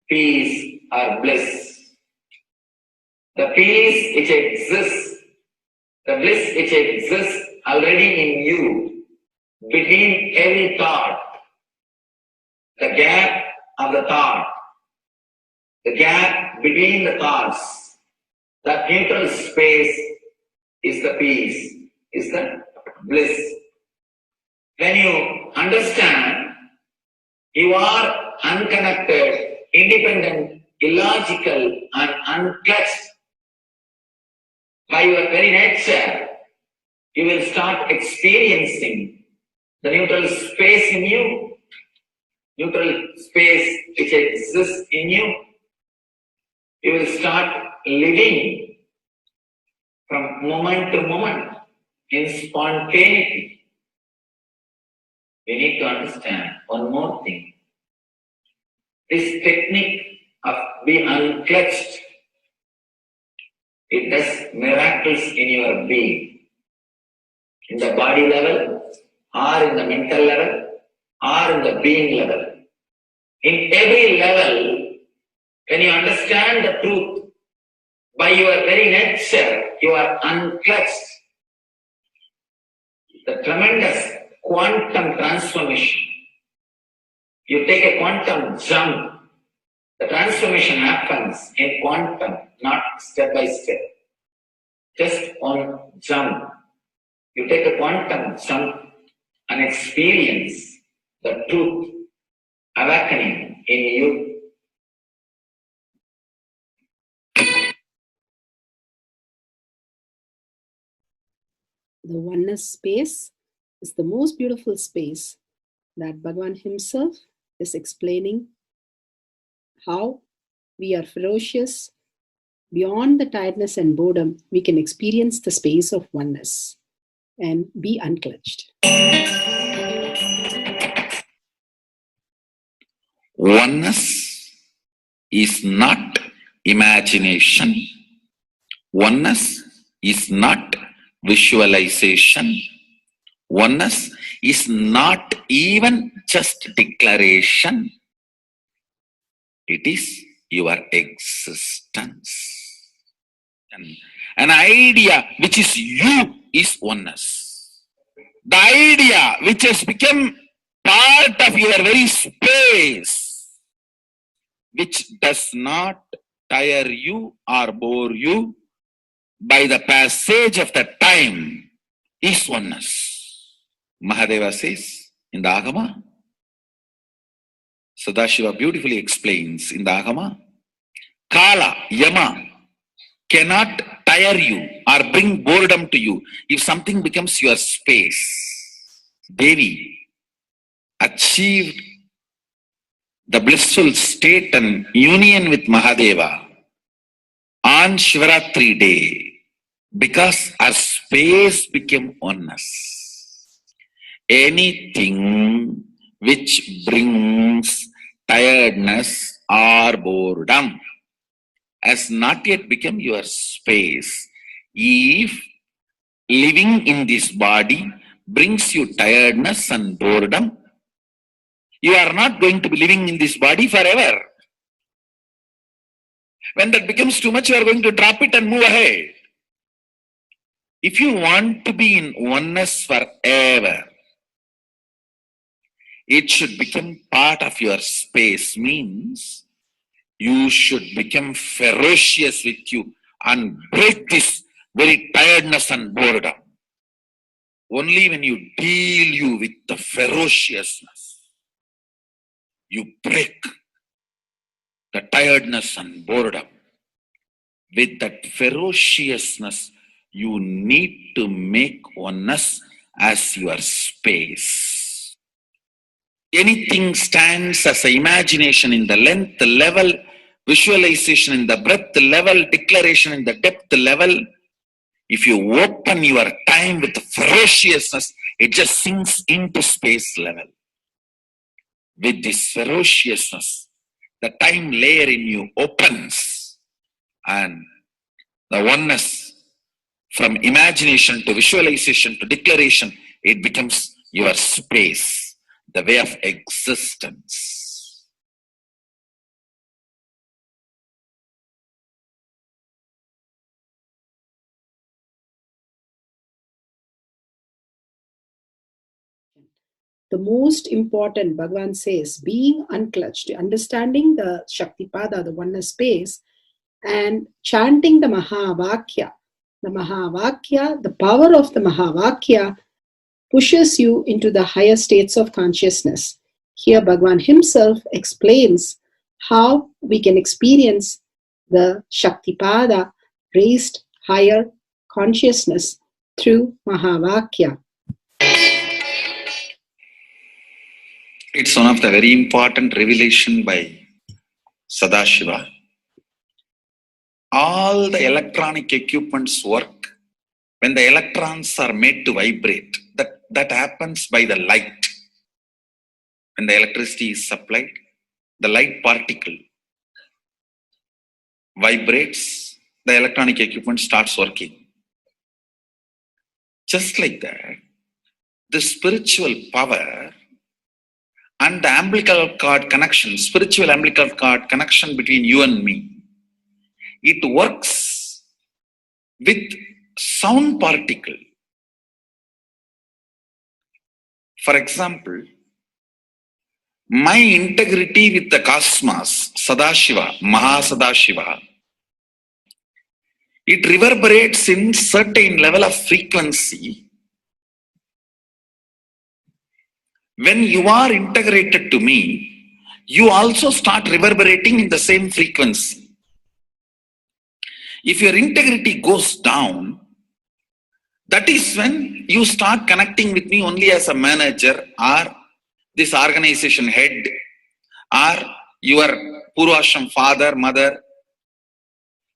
peace or bliss. The peace which exists, the bliss which exists already in you, between every thought, the gap of the thought, the gap between the thoughts, that neutral space is the peace, is the bliss. When you understand, you are unconnected, independent, illogical, and unclutched by your very nature, you will start experiencing the neutral space in you, neutral space which exists in you. You will start living from moment to moment in spontaneity. We need to understand one more thing. This technique of be unclutched, it does miracles in your being. In the body level, or in the mental level, or in the being level. In every level, when you understand the truth, by your very nature, you are unclutched. The tremendous quantum transformation. You take a quantum jump. The transformation happens in quantum, not step by step. Just one jump. You take a quantum jump and experience the truth awakening in you. The oneness space is the most beautiful space that Bhagavan himself is explaining how we are ferocious. Beyond the tiredness and boredom, we can experience the space of oneness and be unclutched. Oneness is not imagination. Oneness is not visualization. Oneness is not even just declaration. It is your existence. An idea which is you is oneness. The idea which has become part of your very space, which does not tire you or bore you by the passage of the time, is oneness. Mahadeva says in the Agama, Sadashiva beautifully explains in the Agama, Kala, Yama cannot tire you or bring boredom to you if something becomes your space. Devi achieved the blissful state and union with Mahadeva on Shivaratri day because our space became oneness. Anything which brings tiredness or boredom has not yet become your space. If living in this body brings you tiredness and boredom, you are not going to be living in this body forever. When that becomes too much, you are going to drop it and move ahead. If you want to be in oneness forever, it should become part of your space, means you should become ferocious with you and break this very tiredness and boredom. Only when you deal you with the ferociousness, you break the tiredness and boredom. With that ferociousness, you need to make oneness as your space. Anything stands as an imagination in the length level, visualization in the breadth level, declaration in the depth level. If you open your time with ferociousness, It just sinks into space level. With this ferociousness, the time layer in you opens, and the oneness from imagination to visualization to declaration, it becomes your space, the way of existence. The most important, Bhagavan says, being unclutched, understanding the Shaktipada, the oneness space, and chanting the Mahavakya. The Mahavakya, the power of the Mahavakya, pushes you into the higher states of consciousness. Here, Bhagavan himself explains how we can experience the Shaktipada, raised higher consciousness, through Mahavakya. It's one of the very important revelation by Sadashiva. All the electronic equipments work when the electrons are made to vibrate. That happens by the light. When the electricity is supplied, the light particle vibrates, the electronic equipment starts working. Just like that, the spiritual power and the umbilical cord connection, spiritual umbilical cord connection between you and me, it works with sound particle. For example, my integrity with the cosmos, Sadashiva, Mahasadashiva, it reverberates in certain level of frequency. When you are integrated to me, you also start reverberating in the same frequency. If your integrity goes down, that is when you start connecting with me only as a manager or this organization head or your Purvashram father, mother.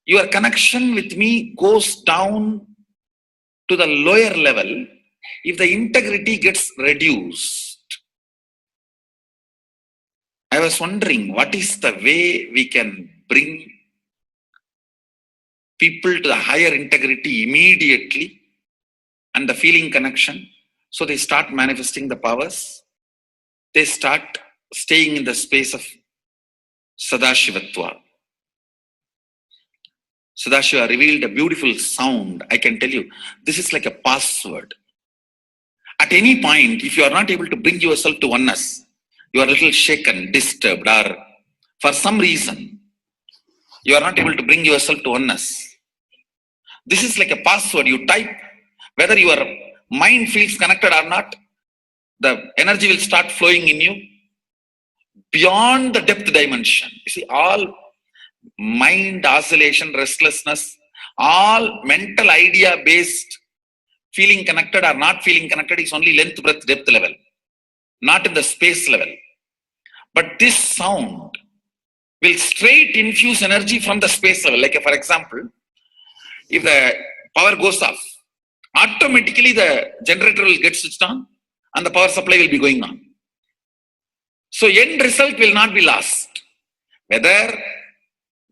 Your connection with me goes down to the lower level if the integrity gets reduced. I was wondering, what is the way we can bring people to the higher integrity immediately and the feeling connection? So they start manifesting the powers. They start staying in the space of Sadashivatva. Sadashiva revealed a beautiful sound. I can tell you, this is like a password. At any point, if you are not able to bring yourself to oneness, you are a little shaken, disturbed, or for some reason, you are not able to bring yourself to oneness. This is like a password. You type, whether your mind feels connected or not, the energy will start flowing in you beyond the depth dimension. You see, all mind oscillation, restlessness, all mental idea-based feeling connected or not feeling connected is only length, breadth, depth level, not in the space level. But this sound will straight infuse energy from the space level. Like for example, if the power goes off, automatically the generator will get switched on and the power supply will be going on. So end result will not be lost. Whether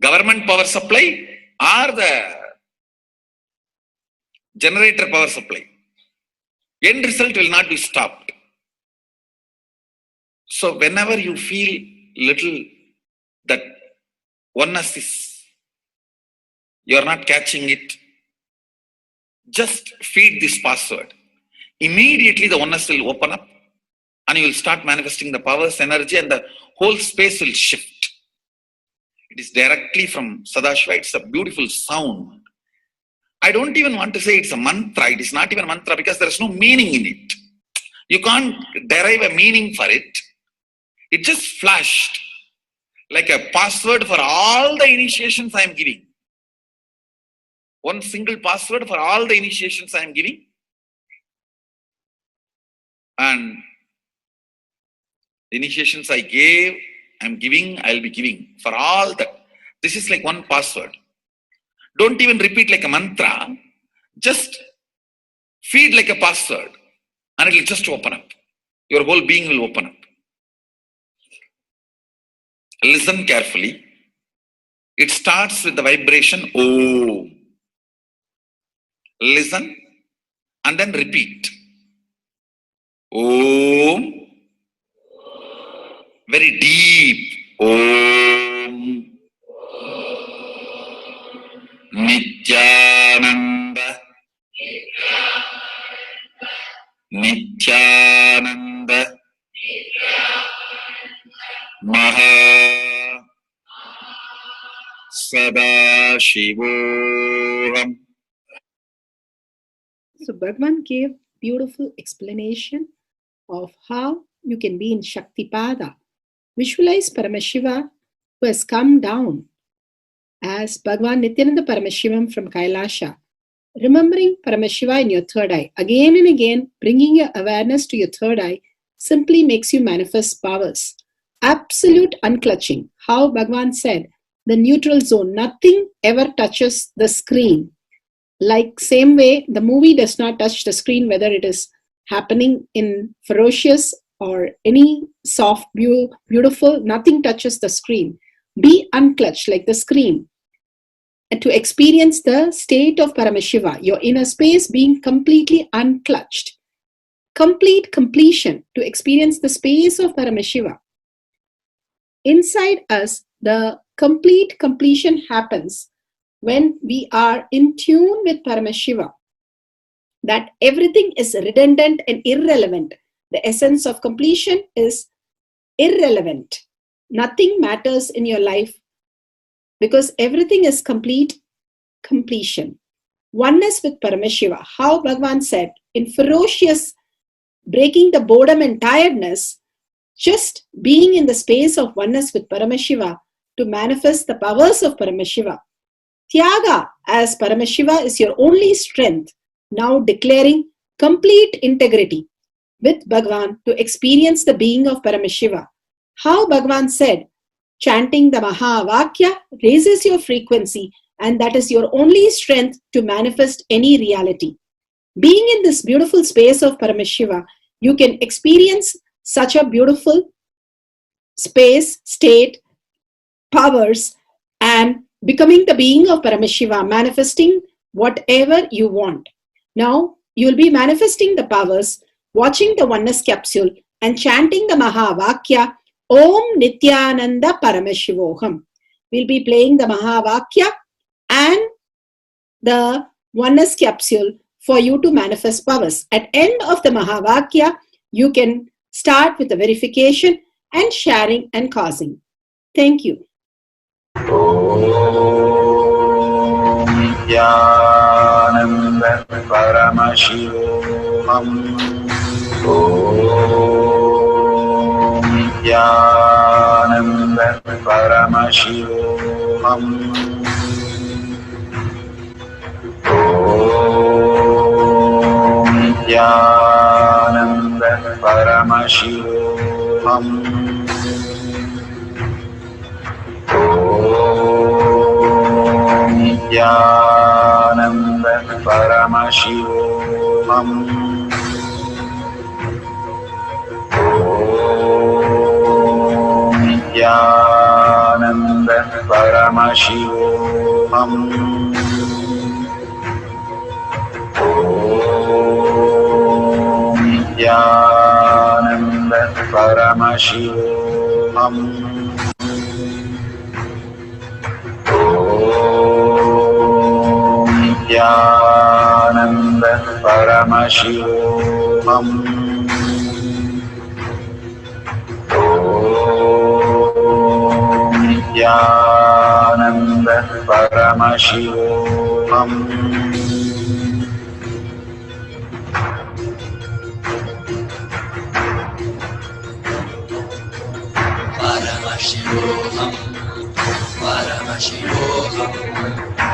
government power supply or the generator power supply, end result will not be stopped. So whenever you feel little that oneness is, you are not catching it, just feed this password. Immediately the oneness will open up and you will start manifesting the powers, energy, and the whole space will shift. It is directly from Sadashiva. It's a beautiful sound. I don't even want to say it's a mantra. It is not even a mantra because there is no meaning in it. You can't derive a meaning for it. It just flashed like a password for all the initiations I am giving. One single password for all the initiations I am giving. And the initiations I gave, I am giving, I will be giving. For all that. This is like one password. Don't even repeat like a mantra. Just feed like a password. and it will just open up. Your whole being will open up. Listen carefully. It starts with the vibration Om. Listen and then repeat. Om. Very deep. Om. Nithyananda. Nithyananda. Maha Sadashivoham. So Bhagavan gave beautiful explanation of how you can be in Shaktipada. Visualize Paramashiva who has come down as Bhagavan Nithyananda Paramashivam from Kailasha. Remembering Paramashiva in your third eye. Again and again, bringing your awareness to your third eye simply makes you manifest powers. Absolute unclutching. How Bhagavan said, the neutral zone. Nothing ever touches the screen. Like same way, the movie does not touch the screen, whether it is happening in ferocious or any soft, beautiful, nothing touches the screen. Be unclutched like the screen. And to experience the state of Paramashiva, your inner space being completely unclutched. Complete completion to experience the space of Paramashiva. Inside us, the complete completion happens when we are in tune with Paramashiva. That everything is redundant and irrelevant. The essence of completion is irrelevant. Nothing matters in your life because everything is complete completion. Oneness with Paramashiva. How Bhagavan said, in ferocious breaking the boredom and tiredness, just being in the space of oneness with Paramashiva to manifest the powers of Paramashiva. Tyaga as Paramashiva is your only strength, now declaring complete integrity with Bhagavan to experience the being of Paramashiva. How Bhagavan said, chanting the Mahavakya raises your frequency, and that is your only strength to manifest any reality. Being in this beautiful space of Paramashiva, you can experience such a beautiful space, state, powers, and becoming the being of Paramashiva, manifesting whatever you want. Now, you will be manifesting the powers, watching the oneness capsule, and chanting the Mahavakya, Om Nithyananda Paramashivoham. We'll be playing the Mahavakya and the oneness capsule for you to manifest powers. At end of the Mahavakya, you can start with the verification and sharing and causing. Thank you. Nithyananda Paramashivoham. Om Nithyananda Paramashivoham. Om Nithyananda Paramashivoham. Om Nithyananda Paramashivoham. Om Nithyananda Paramashivoham. Om Nithyananda Paramashivoham. Om Nithyananda Paramashivoham. Om Nithyananda Paramashivoham.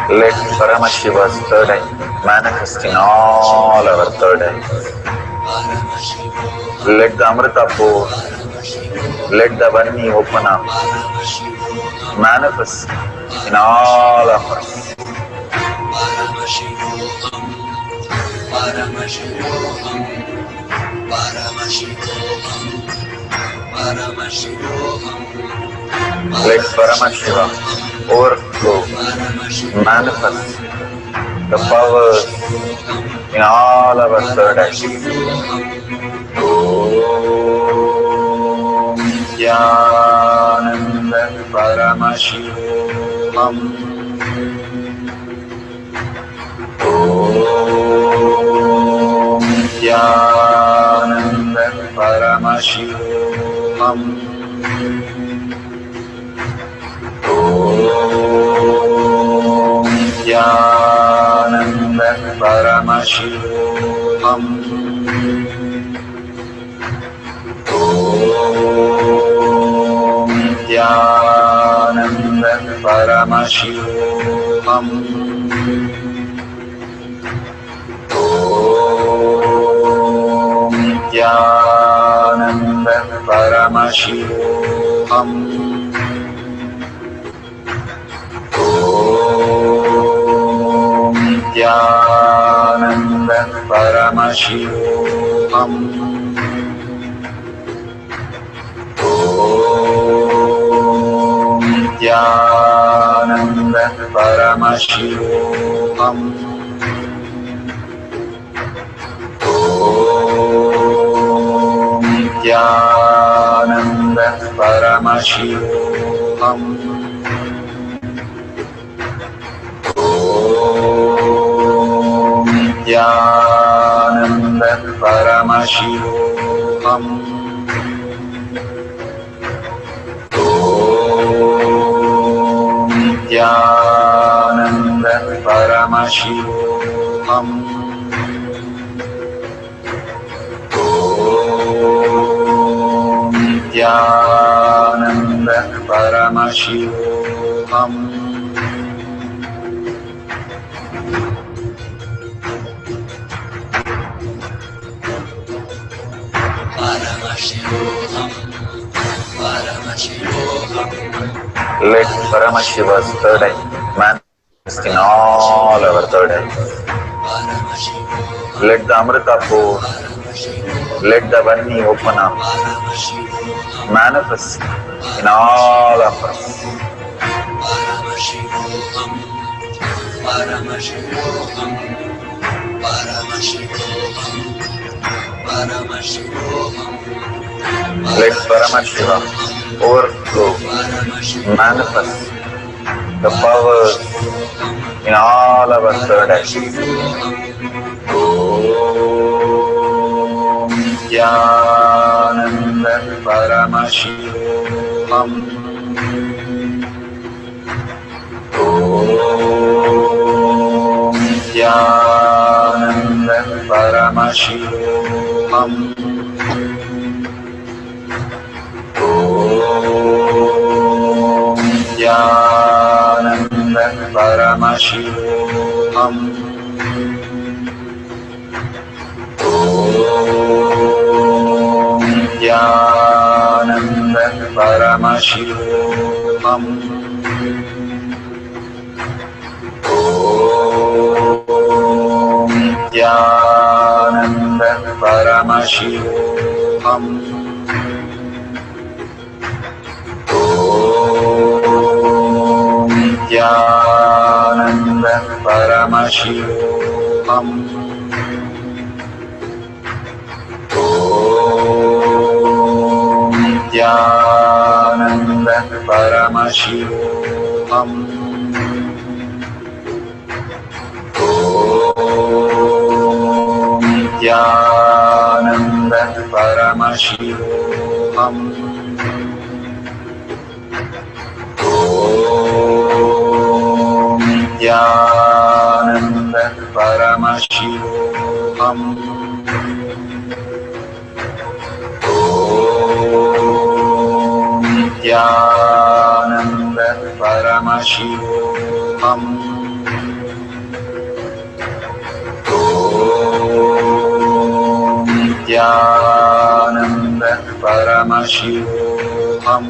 Let Paramashiva's third eye manifest in all our third eyes. Let the Amrita pour, let the Vani open up, manifest in all of us. Let Paramashiva overflow, manifest the powers in all our third activities. Om Jnana Paramashivam. Om Jnana Paramashivam. Om Jnana Paramashivam. Om Jnana Paramashivam. Om Jnana Paramashivam. Om Jnana Paramashivam. Om Jnana Paramashivam. Om Jnana Paramashivam. Om Jnana Paramashivam. Om Jnana Paramashivam. Om Jnana Paramashivam. Let Paramashiva's third eye manifest in all our third eyes. Let the Amrita pour, let the Vani open up, manifest in all of us. Let Paramashiva overflow, manifest the powers in all our third activities. Om Jnana Paramashivam. Om Jnana Paramashivam. Om Jnana Paramashivam. Om Jnana Paramashivam. Om Jnana Paramashivam. Om Jnana Paramashivam. Om Jnana Paramashivam. Om Jnana Paramashivam. Om Jnana Paramashivam. Om Jnana Paramashivam. Om Jnana Paramashivam. Om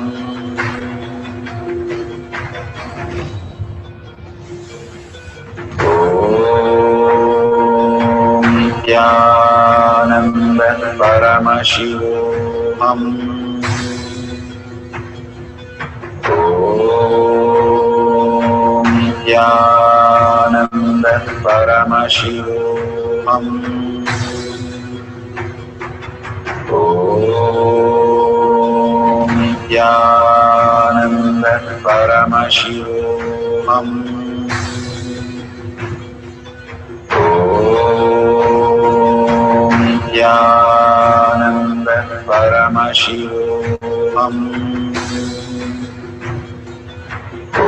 Jnana Paramashivoham. Om Nithyananda Paramashivoham. Om Nithyananda Paramashivoham. Om Nithyananda Paramashivoham. Om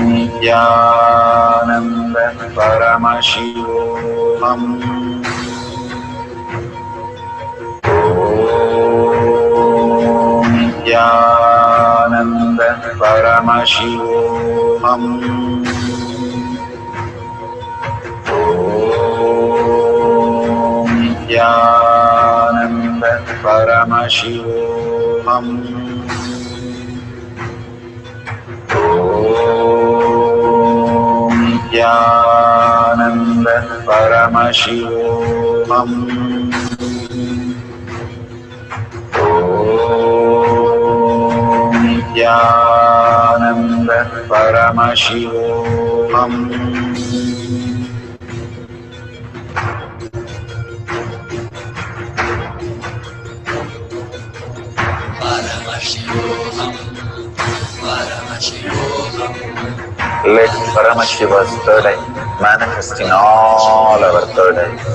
Nithyananda Paramashivoham. Om Nithyananda Paramashivoham. Om Nithyananda Paramashivoham. Om Nithyananda Paramashivoham. Om Nithyananda Paramashivoham. Let Paramashiva's third eye manifest in all our third eyes.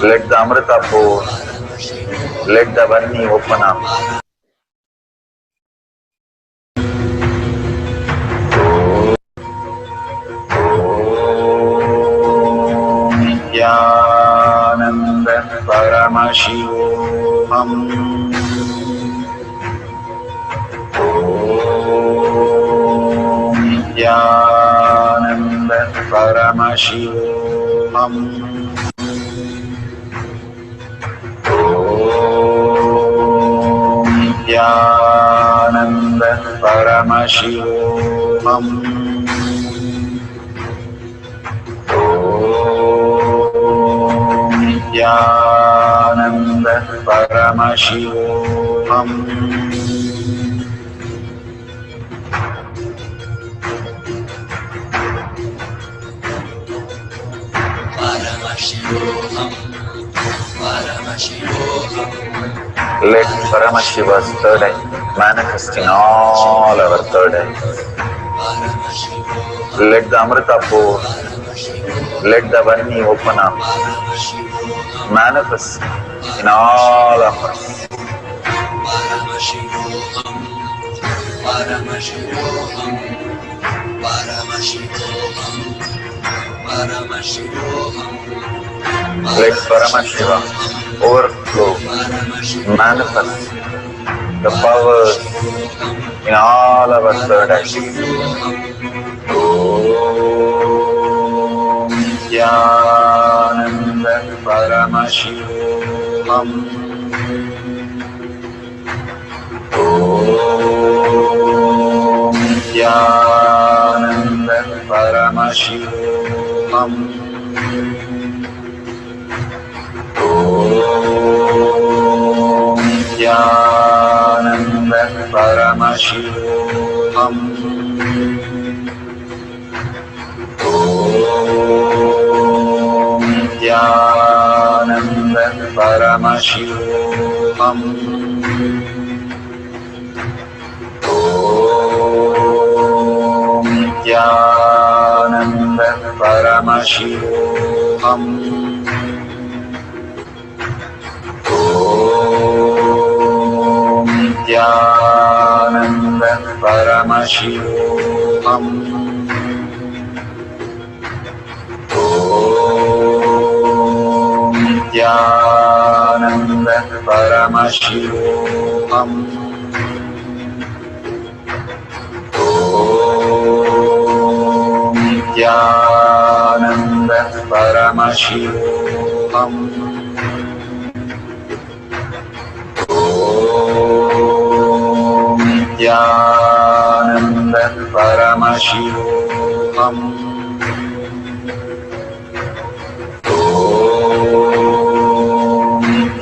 Let the Amrita pour, let the Varni open up. Om Nithyananda Paramashivoham. Om Nithyananda Paramashivoham. Om Nithyananda Paramashivoham. Om Nithyananda Paramashivoham. Let Paramashiva's third eye manifest in all our third eyes. Let the Amrita pour, let the Varni open up, manifest in all of us. Let Paramashiva overflow, manifest the powers in all our third eyes. Om Nithyananda Paramashivoham. Om Nithyananda Paramashivoham. Om Nithyananda Paramashivoham. Om Nithyananda Paramashivoham. Om Nithyananda Paramashivoham. Om Nithyananda Paramashivoham. Om Nithyananda Paramashivoham. Om Nithyananda Paramashivoham. Om Nithyananda Paramashivoham. Om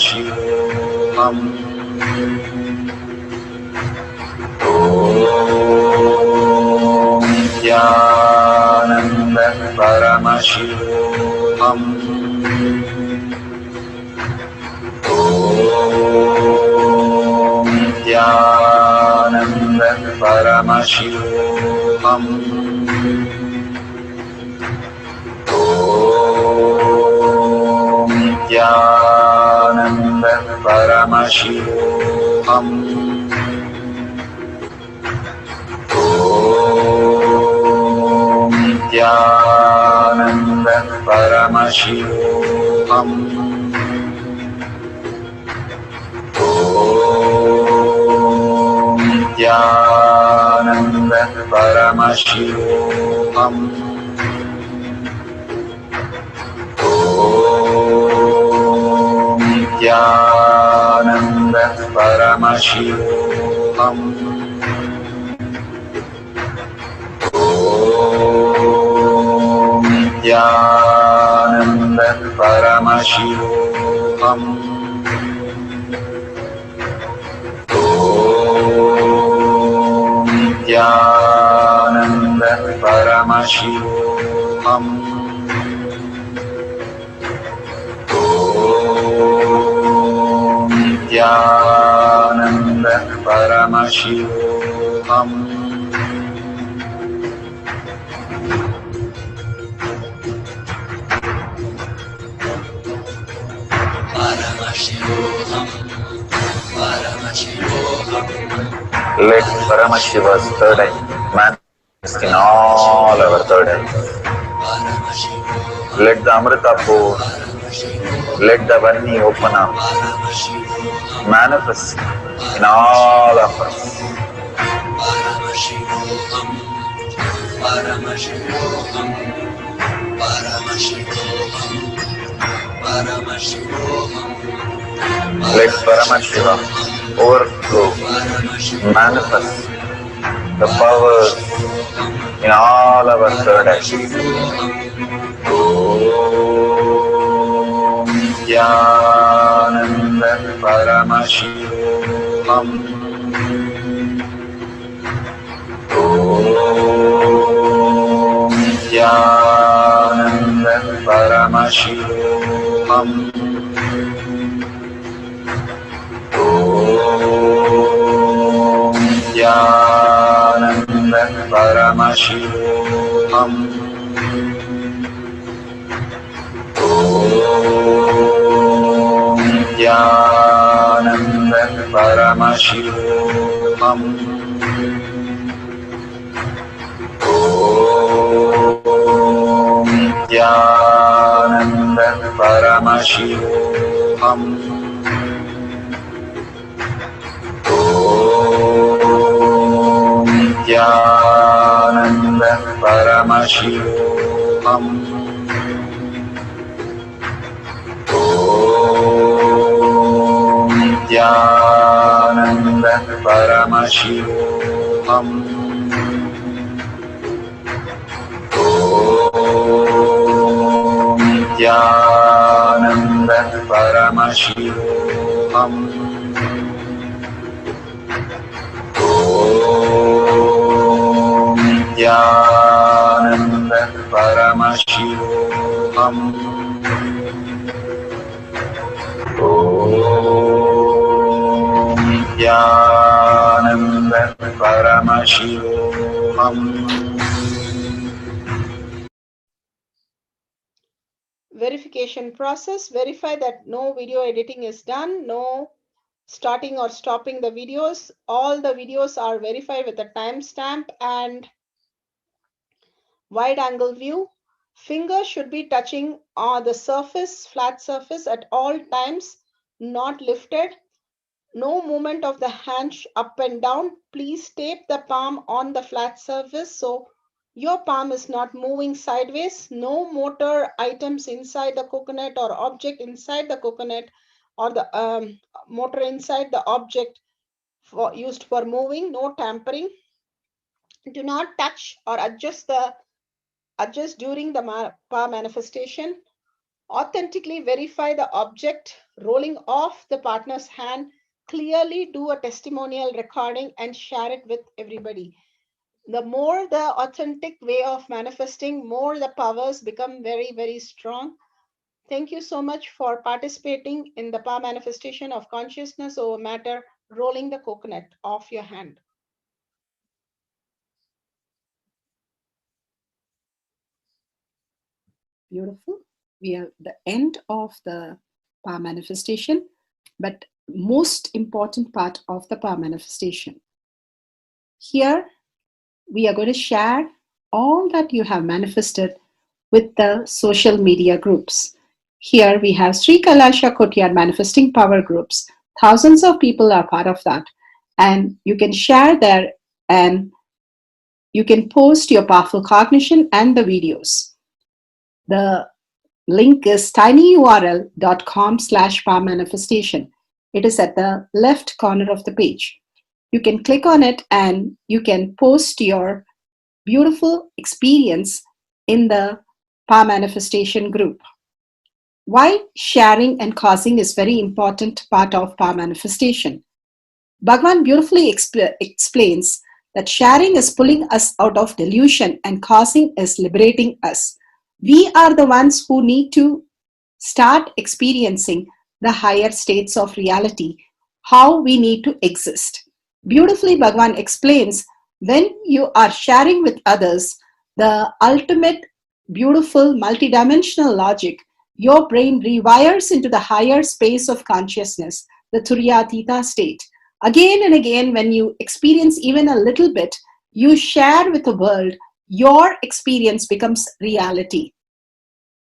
Paramashivaham. Om Nithyananda Paramashivaham. Om Nithyananda Paramashivaham. Om Nithyananda Paramashivaham. Om Nithyananda Paramashivaham. Om Nithyananda Paramashivaham. Om Nithyananda Paramashivaham. Om Nithyananda Paramashivaham. Om Nithyananda Paramashivaham. Om Nithyananda Paramashivaham. Let Paramashiva's third eye manifest in all our third eyes. Let the Amrita pour, let the Vani open up, manifest in all of us. Let Paramashiva overflow, manifest the powers in all our third eyes. Om Nithyananda Paramashivaham. Om Nithyananda Paramashivaham. Om Nithyananda Paramashivaham. Om Nithyananda Paramashivaham. Om Nithyananda Paramashivaham. Om Nithyananda Paramashivaham. Om Nithyananda Paramashivaham. Om Nithyananda Paramashivaham. Om Nithyananda Paramashivaham. Om Nithyananda Paramashivaham. Verification process. Verify that no video editing is done, no starting or stopping the videos. All the videos are verified with a timestamp and wide angle view. Finger should be touching the surface, flat surface at all times, not lifted. No movement of the hand up and down. Please tape the palm on the flat surface so your palm is not moving sideways. No motor items inside the coconut or object inside the coconut or the motor inside the object used for moving. No tampering. Do not touch or adjust during the palm manifestation. authentically verify the object rolling off the partner's hand, clearly do a testimonial recording and share it with everybody. The more the authentic way of manifesting, more the powers become very, very strong. Thank you so much for participating in the power manifestation of consciousness over matter, rolling the coconut off your hand. Beautiful. We are at the end of the power manifestation, but most important part of the power manifestation. Here, we are going to share all that you have manifested with the social media groups. Here we have Sri Kailasha Kotyar Manifesting Power Groups. Thousands of people are part of that. And you can share there and you can post your powerful cognition and the videos. The link is tinyurl.com/power manifestation. It is at the left corner of the page. You can click on it and you can post your beautiful experience in the power manifestation group. Why sharing and causing is very important part of power manifestation. Bhagavan beautifully explains that sharing is pulling us out of delusion and causing is liberating us. We are the ones who need to start experiencing the higher states of reality, how we need to exist. Beautifully, Bhagavan explains when you are sharing with others the ultimate beautiful multidimensional logic, your brain rewires into the higher space of consciousness, the Turyatita state. Again and again, when you experience even a little bit, you share with the world, your experience becomes reality.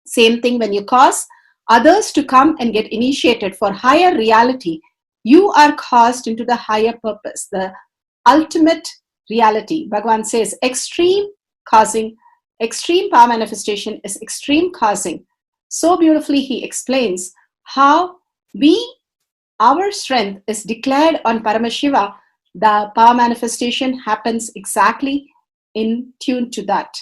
Same thing when you cause others to come and get initiated for higher reality, you are caused into the higher purpose, the ultimate reality. Bhagavan says extreme causing, extreme power manifestation is extreme causing. So beautifully he explains how our strength is declared on Paramashiva. The power manifestation happens exactly in tune to that.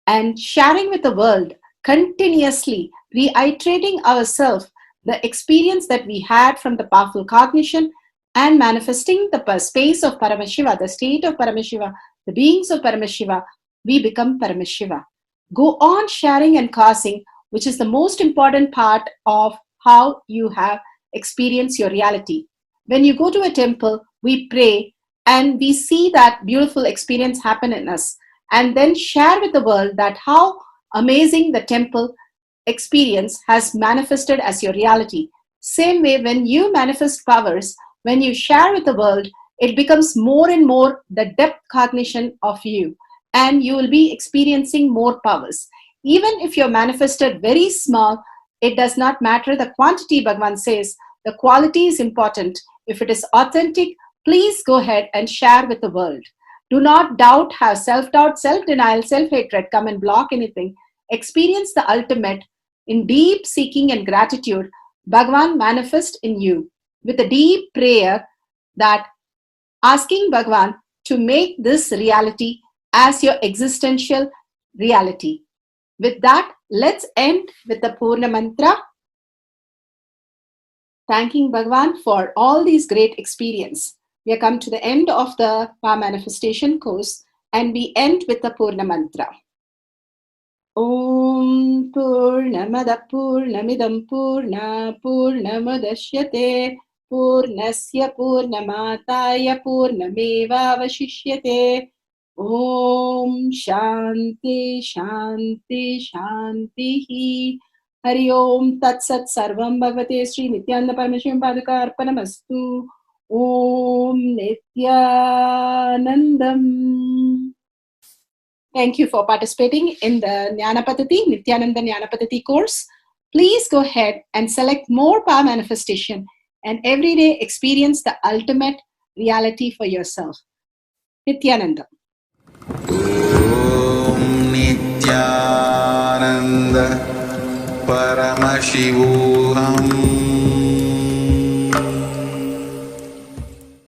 And sharing with the world, continuously reiterating ourselves the experience that we had from the powerful cognition and manifesting the space of Paramashiva, the state of Paramashiva, the beings of Paramashiva, we become Paramashiva. Go on sharing and causing, which is the most important part of how you have experienced your reality. When you go to a temple, we pray and we see that beautiful experience happen in us, and then share with the world that how amazing the temple experience has manifested as your reality. Same way, when you manifest powers, when you share with the world, it becomes more and more the depth cognition of you, and you will be experiencing more powers. Even if you're manifested very small, it does not matter the quantity. Bhagavan says the quality is important. If it is authentic, please go ahead and share with the world. Do not doubt, have self-doubt, self-denial, self-hatred come and block anything. Experience the ultimate in deep seeking and gratitude. Bhagavan manifest in you with a deep prayer, that asking Bhagavan to make this reality as your existential reality. With that, let's end with the Purna Mantra. Thanking Bhagavan for all these great experience. We have come to the end of the power manifestation course, and we end with the Purna Mantra. Om Purnamada Purnamidam Purna Purnamudashyate Purnasya Purnamataya Purnameva Vashishyate. Om Shanti Shanti Shanti. Hari Om Tat Sat Sarvam Bhagavate Sri Nithyananda Parameshivam Padaka Arpanamastu. Om Nithyanandam. Thank you for participating in the Jnana Paddhati, Nithyananda Jnana Paddhati course. Please go ahead and select more power manifestation and every day experience the ultimate reality for yourself. Nithyananda. Om Nithyananda Paramashivoham